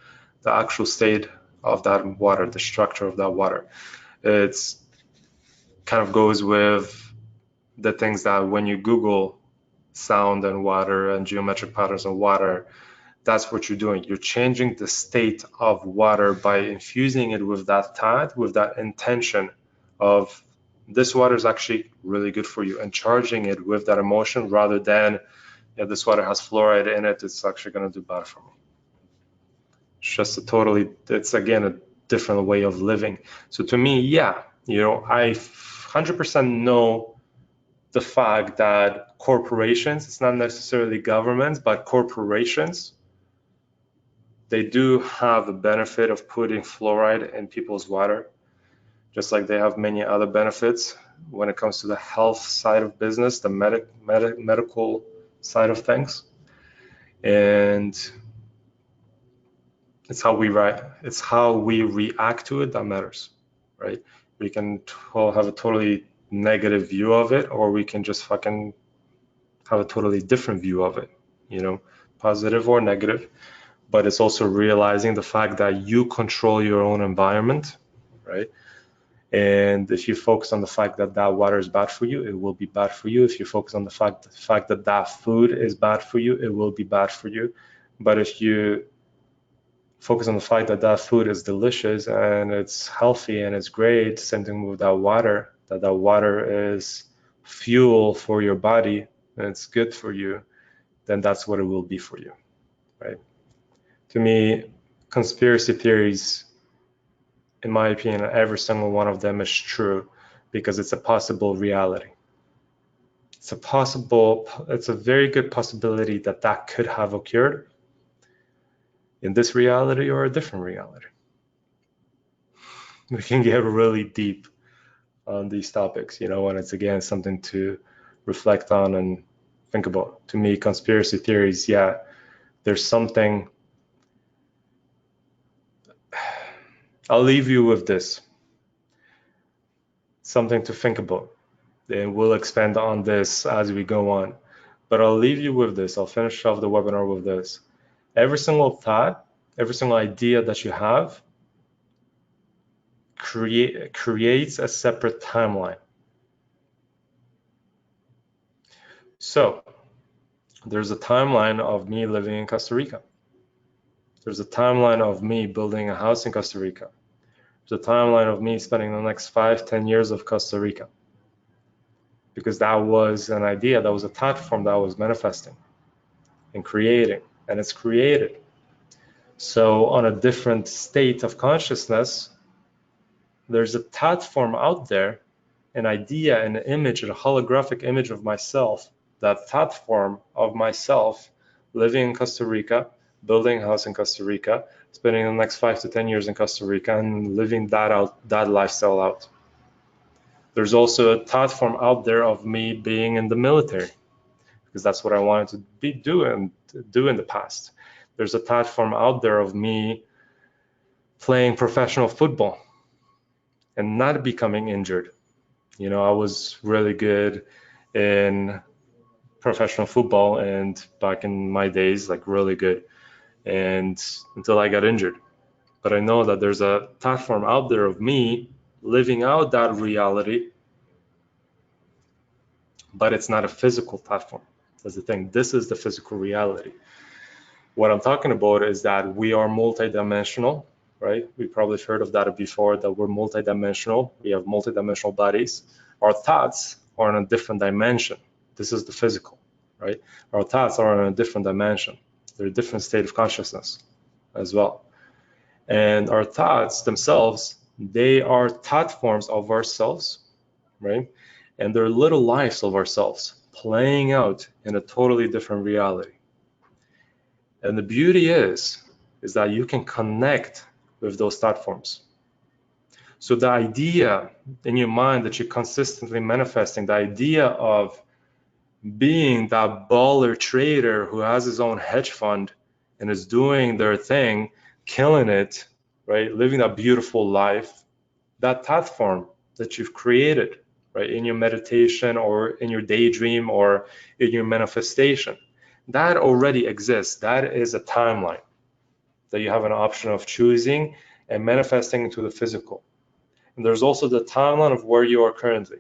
The actual state of that water, the structure of that water. It's kind of goes with the things that when you Google sound and water and geometric patterns of water, that's what you're doing. You're changing the state of water by infusing it with that thought, with that intention of this water is actually really good for you, and charging it with that emotion rather than, yeah, this water has fluoride in it, it's actually going to do bad for me. It's just it's again a different way of living. So to me, yeah, I 100% know the fact that corporations, it's not necessarily governments, but corporations, they do have the benefit of putting fluoride in people's water just like they have many other benefits when it comes to the health side of business, the medical side of things. And it's how we react to it that matters, right? We can have a totally negative view of it, or we can just fucking have a totally different view of it, positive or negative. But it's also realizing the fact that you control your own environment, right? And if you focus on the fact that that water is bad for you, it will be bad for you. If you focus on the fact that that food is bad for you, it will be bad for you. But if you focus on the fact that that food is delicious and it's healthy and it's great, same thing with that water, that water is fuel for your body and it's good for you, then that's what it will be for you, right? To me, conspiracy theories, in my opinion, every single one of them is true because it's a possible reality. It's a very good possibility that could have occurred in this reality or a different reality. We can get really deep on these topics, and it's again something to reflect on and think about. To me, conspiracy theories, yeah, there's something. I'll leave you with this, something to think about, and we'll expand on this as we go on. But I'll leave you with this. I'll finish off the webinar with this. Every single thought, every single idea that you have creates a separate timeline. So there's a timeline of me living in Costa Rica. There's a timeline of me building a house in Costa Rica. There's a timeline of me spending the next 5-10 years of Costa Rica. Because that was an idea, that was a thought form that was manifesting and creating, and it's created. So on a different state of consciousness, there's a thought form out there, an idea, an image, a holographic image of myself, that thought form of myself living in Costa Rica, building a house in Costa Rica, spending the next 5 to 10 years in Costa Rica and living that lifestyle out. There's also a thought form out there of me being in the military, because that's what I wanted to do in the past. There's a thought form out there of me playing professional football and not becoming injured. I was really good in professional football and back in my days, like really good, and until I got injured. But I know that there's a thought form out there of me living out that reality, but it's not a physical thought form. That's the thing. This is the physical reality. What I'm talking about is that we are multidimensional, right? We probably heard of that before, that we're multidimensional. We have multidimensional bodies. Our thoughts are in a different dimension. This is the physical, right? Our thoughts are in a different dimension. They're a different state of consciousness as well. And our thoughts themselves, they are thought forms of ourselves, right? And they're little lives of ourselves playing out in a totally different reality. And the beauty is that you can connect with those thought forms. So the idea in your mind that you're consistently manifesting, the idea of being that baller trader who has his own hedge fund and is doing their thing, killing it, right? Living that beautiful life, that thought form that you've created, right? In your meditation or in your daydream or in your manifestation, that already exists. That is a timeline that you have an option of choosing and manifesting into the physical. And there's also the timeline of where you are currently.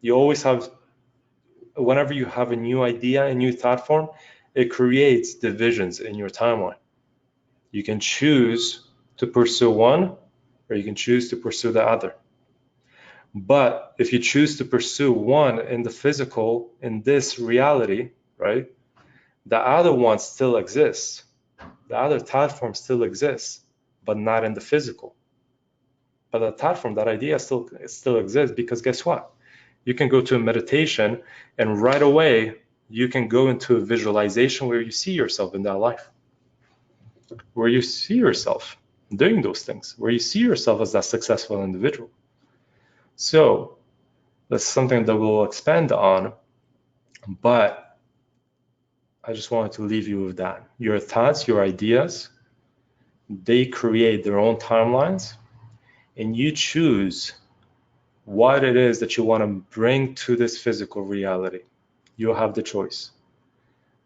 You always have, whenever you have a new idea, a new thought form, it creates divisions in your timeline. You can choose to pursue one, or you can choose to pursue the other. But if you choose to pursue one in the physical, in this reality, right, the other one still exists. The other thought form still exists, but not in the physical. But the thought form, that idea still exists, because guess what? You can go to a meditation and right away you can go into a visualization where you see yourself in that life, where you see yourself doing those things, where you see yourself as that successful individual. So that's something that we'll expand on, but I just wanted to leave you with that. Your thoughts, your ideas, they create their own timelines, and you choose what it is that you want to bring to this physical reality. You have the choice.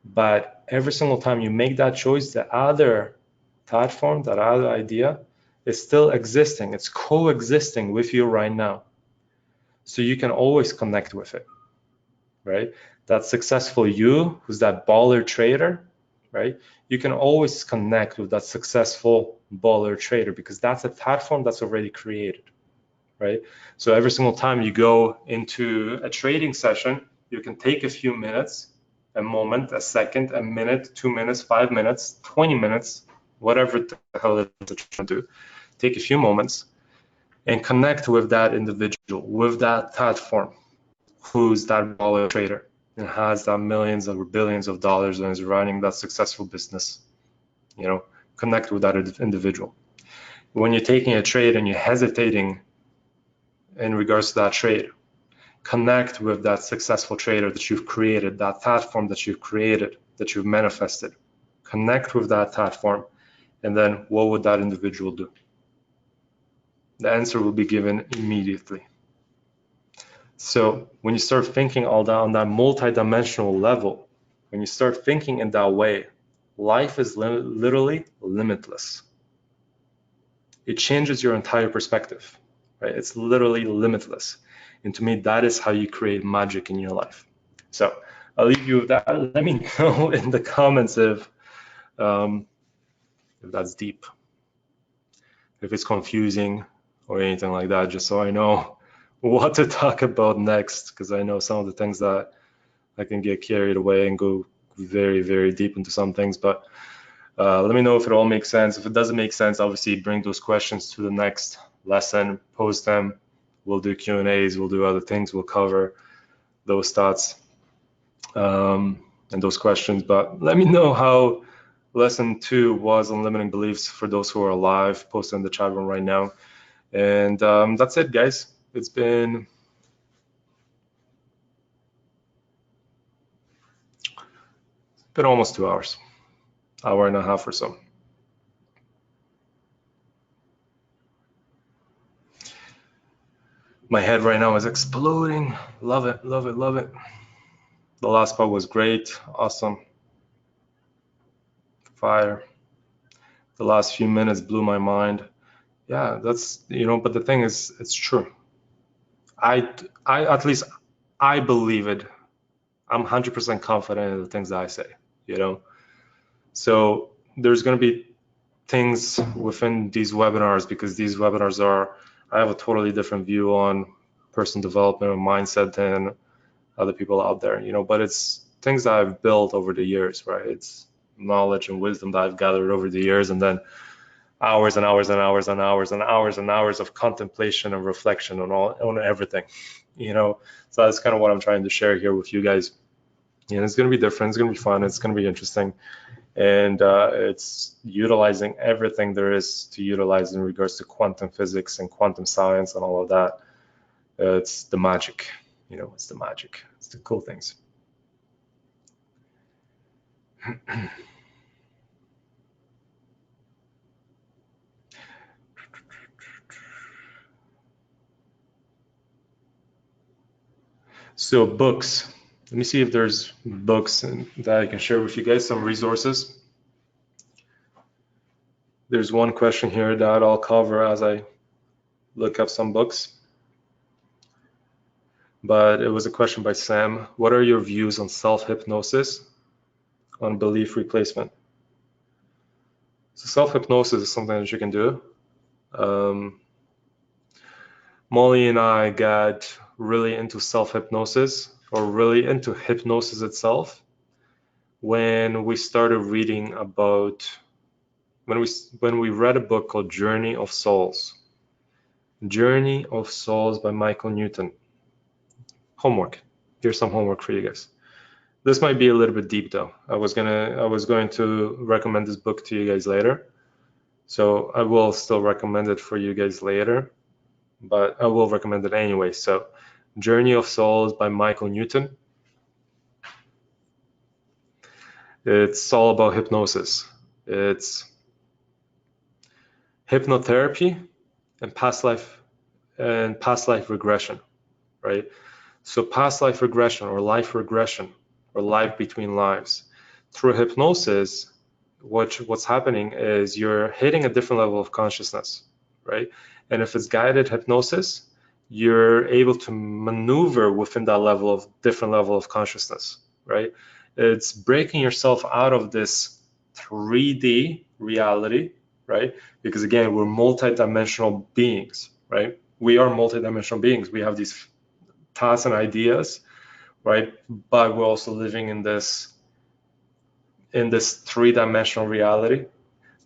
But every single time you make that choice, the other thought form, that other idea is still existing. It's coexisting with you right now. So you can always connect with it, right? That successful you, who's that baller trader, right? You can always connect with that successful baller trader because that's a thought form that's already created, right? So every single time you go into a trading session, you can take a few minutes, a moment, a second, a minute, 2 minutes, 5 minutes, 20 minutes, whatever the hell it is that you're trying to do. Take a few moments and connect with that individual, with that thought form, who's that baller trader and has that millions or billions of dollars and is running that successful business. You know, connect with that individual. When you're taking a trade and you're hesitating in regards to that trade, connect with that successful trader that you've created, that thought form that you've created, that you've manifested. Connect with that thought form, and then what would that individual do? The answer will be given immediately. So when you start thinking all that on that multi-dimensional level, when you start thinking in that way, life is literally limitless. It changes your entire perspective, right? It's literally limitless. And to me, that is how you create magic in your life. So I'll leave you with that. Let me know in the comments if that's deep, if it's confusing or anything like that, just so I know what to talk about next, because I know some of the things that I can get carried away and go very, very deep into some things. But let me know if it all makes sense. If it doesn't make sense, obviously bring those questions to the next lesson, post them. We'll do Q&As, we'll do other things, we'll cover those thoughts and those questions. But let me know how lesson 2 was on limiting beliefs for those who are alive. Post in the chat room right now. And that's it, guys. It's been almost 2 hours, hour and a half or so. My head right now is exploding. Love it, love it, love it. The last part was great, awesome, fire. The last few minutes blew my mind. Yeah, that's, you know, but the thing is, it's true. I at least I believe it. I'm 100% confident in the things that I say, you know. So there's going to be things within these webinars, because these webinars are, I have a totally different view on personal development and mindset than other people out there, you know, but it's things that I've built over the years, right? It's knowledge and wisdom that I've gathered over the years, and then hours and hours and hours and hours and hours and hours of contemplation and reflection on everything, you know. So that's kind of what I'm trying to share here with you guys. And it's going to be different, it's going to be fun, it's going to be interesting, and it's utilizing everything there is to utilize in regards to quantum physics and quantum science and all of that. It's the magic, you know, it's the magic, it's the cool things. So books, let me see if there's books that I can share with you guys, some resources. There's one question here that I'll cover as I look up some books. But it was a question by Sam. What are your views on self-hypnosis, on belief replacement? So self-hypnosis is something that you can do. Molly and I got really into self-hypnosis, or really into hypnosis itself, when we started reading about, when we read a book called Journey of Souls. Journey of Souls by Michael Newton. Homework. Here's some homework for you guys. This might be a little bit deep though. I was going to recommend this book to you guys later. So I will still recommend it for you guys later. but I will recommend it anyway. So Journey of Souls by Michael Newton. It's all about hypnosis. It's hypnotherapy and past life regression, right? So past life regression or life regression or life between lives. Through hypnosis, what's happening is you're hitting a different level of consciousness, right? And if it's guided hypnosis, you're able to maneuver within that different level of consciousness, right? It's breaking yourself out of this 3D reality, right? Because again, we're multidimensional beings, right? We are multidimensional beings. We have these thoughts and ideas, right? But we're also living in this three-dimensional reality,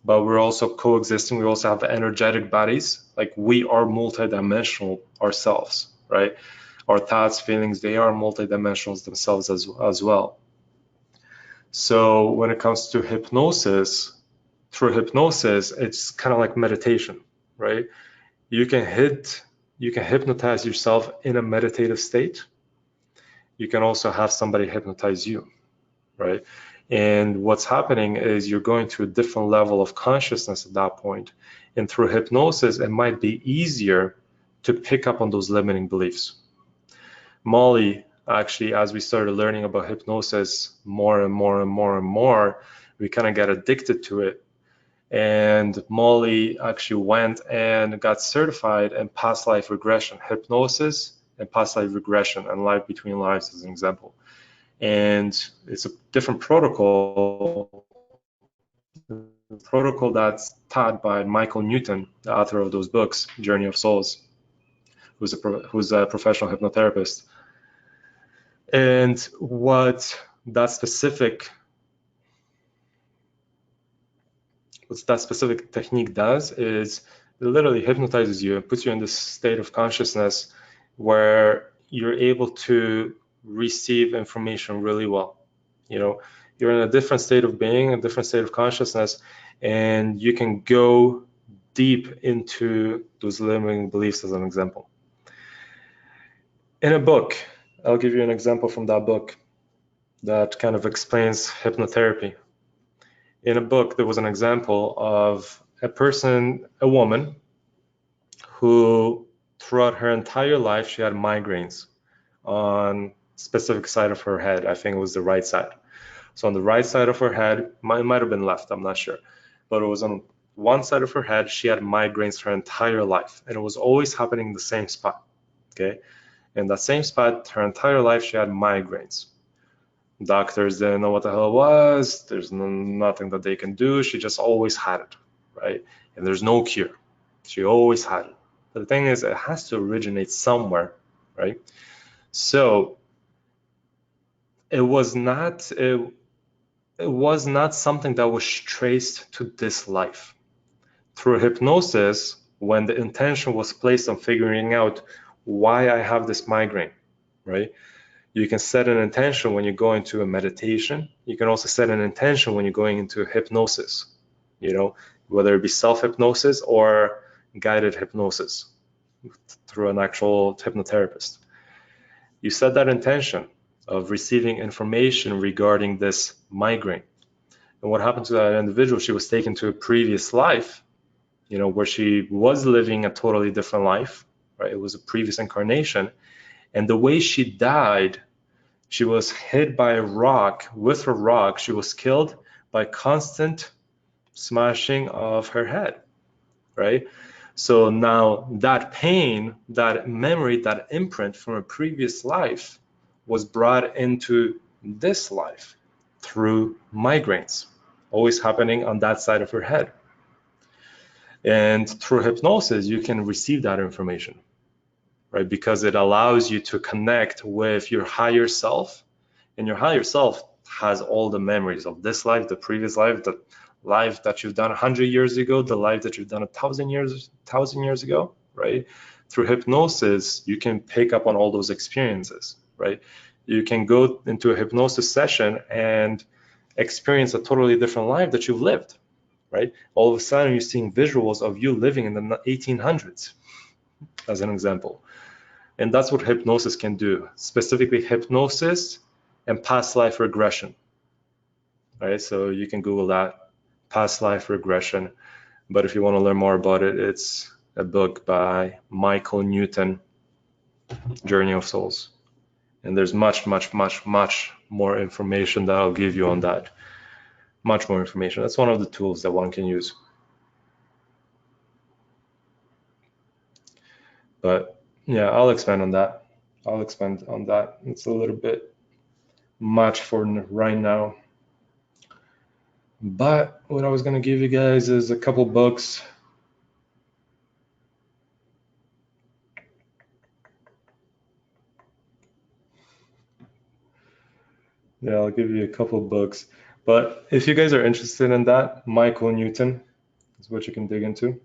but we're also coexisting. We also have energetic bodies. Like we are multidimensional ourselves, right? Our thoughts, feelings, they are multidimensionals themselves as well. So when it comes to hypnosis, through hypnosis, it's kind of like meditation, right? You can hypnotize yourself in a meditative state. You can also have somebody hypnotize you, right? And what's happening is you're going to a different level of consciousness at that point. And through hypnosis, it might be easier to pick up on those limiting beliefs. Molly, actually, as we started learning about hypnosis more and more and more and more, we kind of get addicted to it. And Molly actually went and got certified in past life regression, hypnosis and past life regression, and life between lives as an example. And it's a different protocol that's taught by Michael Newton, the author of those books, Journey of Souls, who's a professional hypnotherapist. And what that specific technique does is it literally hypnotizes you and puts you in this state of consciousness where you're able to receive information really well. You know, you're in a different state of being, a different state of consciousness, and you can go deep into those limiting beliefs as an example. In a book, I'll give you an example from that book that kind of explains hypnotherapy. In a book, there was an example of a woman, who throughout her entire life, she had migraines on specific side of her head. I think it was the right side. So on the right side of her head, it might have been left, I'm not sure, but it was on one side of her head, she had migraines her entire life, and it was always happening in the same spot, okay? In that same spot, her entire life, she had migraines. Doctors didn't know what the hell it was. There's nothing that they can do. She just always had it, right? And there's no cure. She always had it. But the thing is, it has to originate somewhere, right? So it was not something that was traced to this life. Through hypnosis, when the intention was placed on figuring out why I have this migraine, right? You can set an intention when you go into a meditation. You can also set an intention when you're going into hypnosis, you know, whether it be self-hypnosis or guided hypnosis through an actual hypnotherapist. You set that intention of receiving information regarding this migraine. And what happened to that individual? She was taken to a previous life, you know, where she was living a totally different life, right? It was a previous incarnation. And the way she died, she was hit by a rock. With her rock, she was killed by constant smashing of her head, right? So now that pain, that memory, that imprint from a previous life was brought into this life through migraines, always happening on that side of her head. And through hypnosis, you can receive that information, right? Because it allows you to connect with your higher self, and your higher self has all the memories of this life, the previous life, the life that you've done 100 years ago, the life that you've done 1,000 years ago, right? Through hypnosis, you can pick up on all those experiences, right? You can go into a hypnosis session and experience a totally different life that you've lived, right? All of a sudden, you're seeing visuals of you living in the 1800s, as an example. And that's what hypnosis can do, specifically hypnosis and past life regression. Right? So you can Google that, past life regression. But if you want to learn more about it, it's a book by Michael Newton, Journey of Souls. And there's much more information that I'll give you on that. Much more information. That's one of the tools that one can use. But yeah, I'll expand on that. It's a little bit much for right now. But what I was going to give you guys is a couple books. Yeah, I'll give you a couple books. But if you guys are interested in that, Michael Newton is what you can dig into.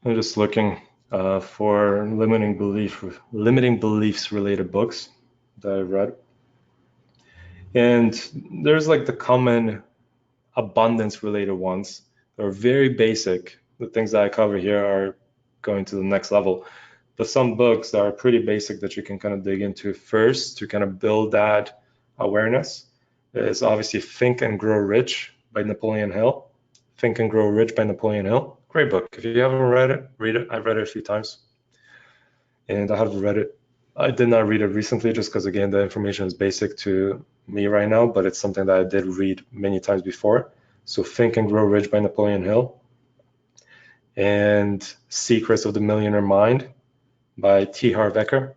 I'm just looking for limiting beliefs related books that I've read. And there's like the common abundance related ones. They're very basic. The things that I cover here are going to the next level. But some books that are pretty basic that you can kind of dig into first to kind of build that awareness is obviously Think and Grow Rich by Napoleon Hill. Think and Grow Rich by Napoleon Hill. Great book. If you haven't read it, read it. I've read it a few times. And I have read it. I did not read it recently just because, again, the information is basic to me right now, but it's something that I did read many times before. So Think and Grow Rich by Napoleon Hill. And Secrets of the Millionaire Mind by T. Harv Eker.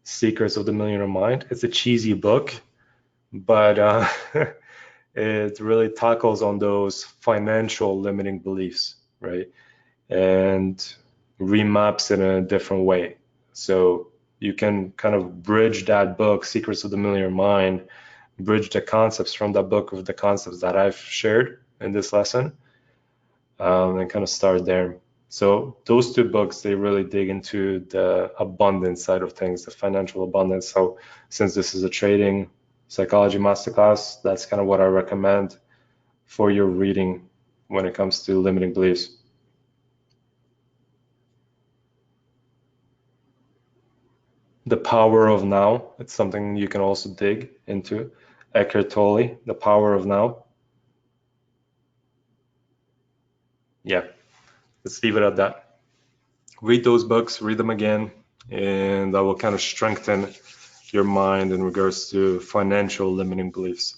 Secrets of the Millionaire Mind. It's a cheesy book, but it really tackles on those financial limiting beliefs, right? And remaps it in a different way. So you can kind of bridge that book, Secrets of the Millionaire Mind, bridge the concepts from that book with the concepts that I've shared in this lesson, and kind of start there. So those two books, they really dig into the abundance side of things, the financial abundance. So since this is a Trading Psychology MasterClass, that's kind of what I recommend for your reading when it comes to limiting beliefs. The Power of Now, it's something you can also dig into. Eckhart Tolle, The Power of Now. Yeah, let's leave it at that. Read those books, read them again, and that will kind of strengthen your mind in regards to financial limiting beliefs.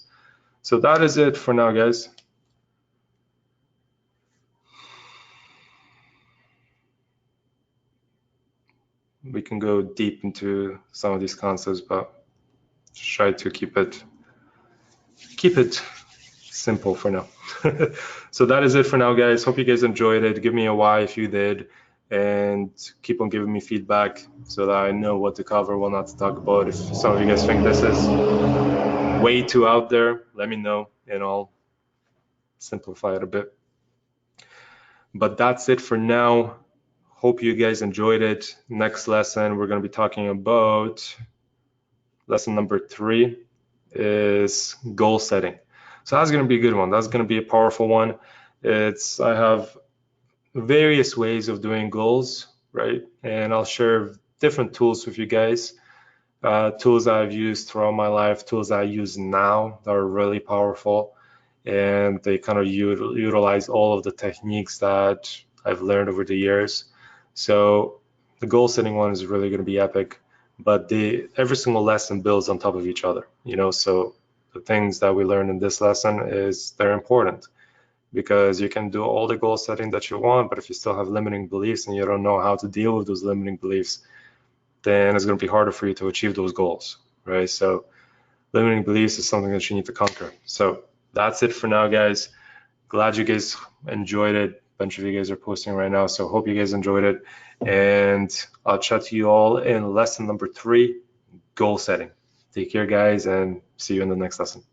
So that is it for now, guys. We can go deep into some of these concepts, but try to keep it simple for now. So that is it for now, guys. Hope you guys enjoyed it. Give me a why if you did, and keep on giving me feedback so that I know what to cover, what not to talk about. If some of you guys think this is way too out there, let me know and I'll simplify it a bit. But that's it for now. Hope you guys enjoyed it. Next lesson, we're going to be talking about lesson number 3 is goal setting. So that's going to be a good one. That's going to be a powerful one. I have various ways of doing goals, right? And I'll share different tools with you guys. Tools I've used throughout my life, tools I use now that are really powerful. And they kind of utilize all of the techniques that I've learned over the years. So the goal setting one is really going to be epic, but every single lesson builds on top of each other, so the things that we learn in this lesson they're important, because you can do all the goal setting that you want, but if you still have limiting beliefs and you don't know how to deal with those limiting beliefs, then it's going to be harder for you to achieve those goals, right? So limiting beliefs is something that you need to conquer. So that's it for now, guys. Glad you guys enjoyed it. A bunch of you guys are posting right now, so hope you guys enjoyed it, and I'll chat to you all in lesson number 3, goal setting. Take care, guys, and see you in the next lesson.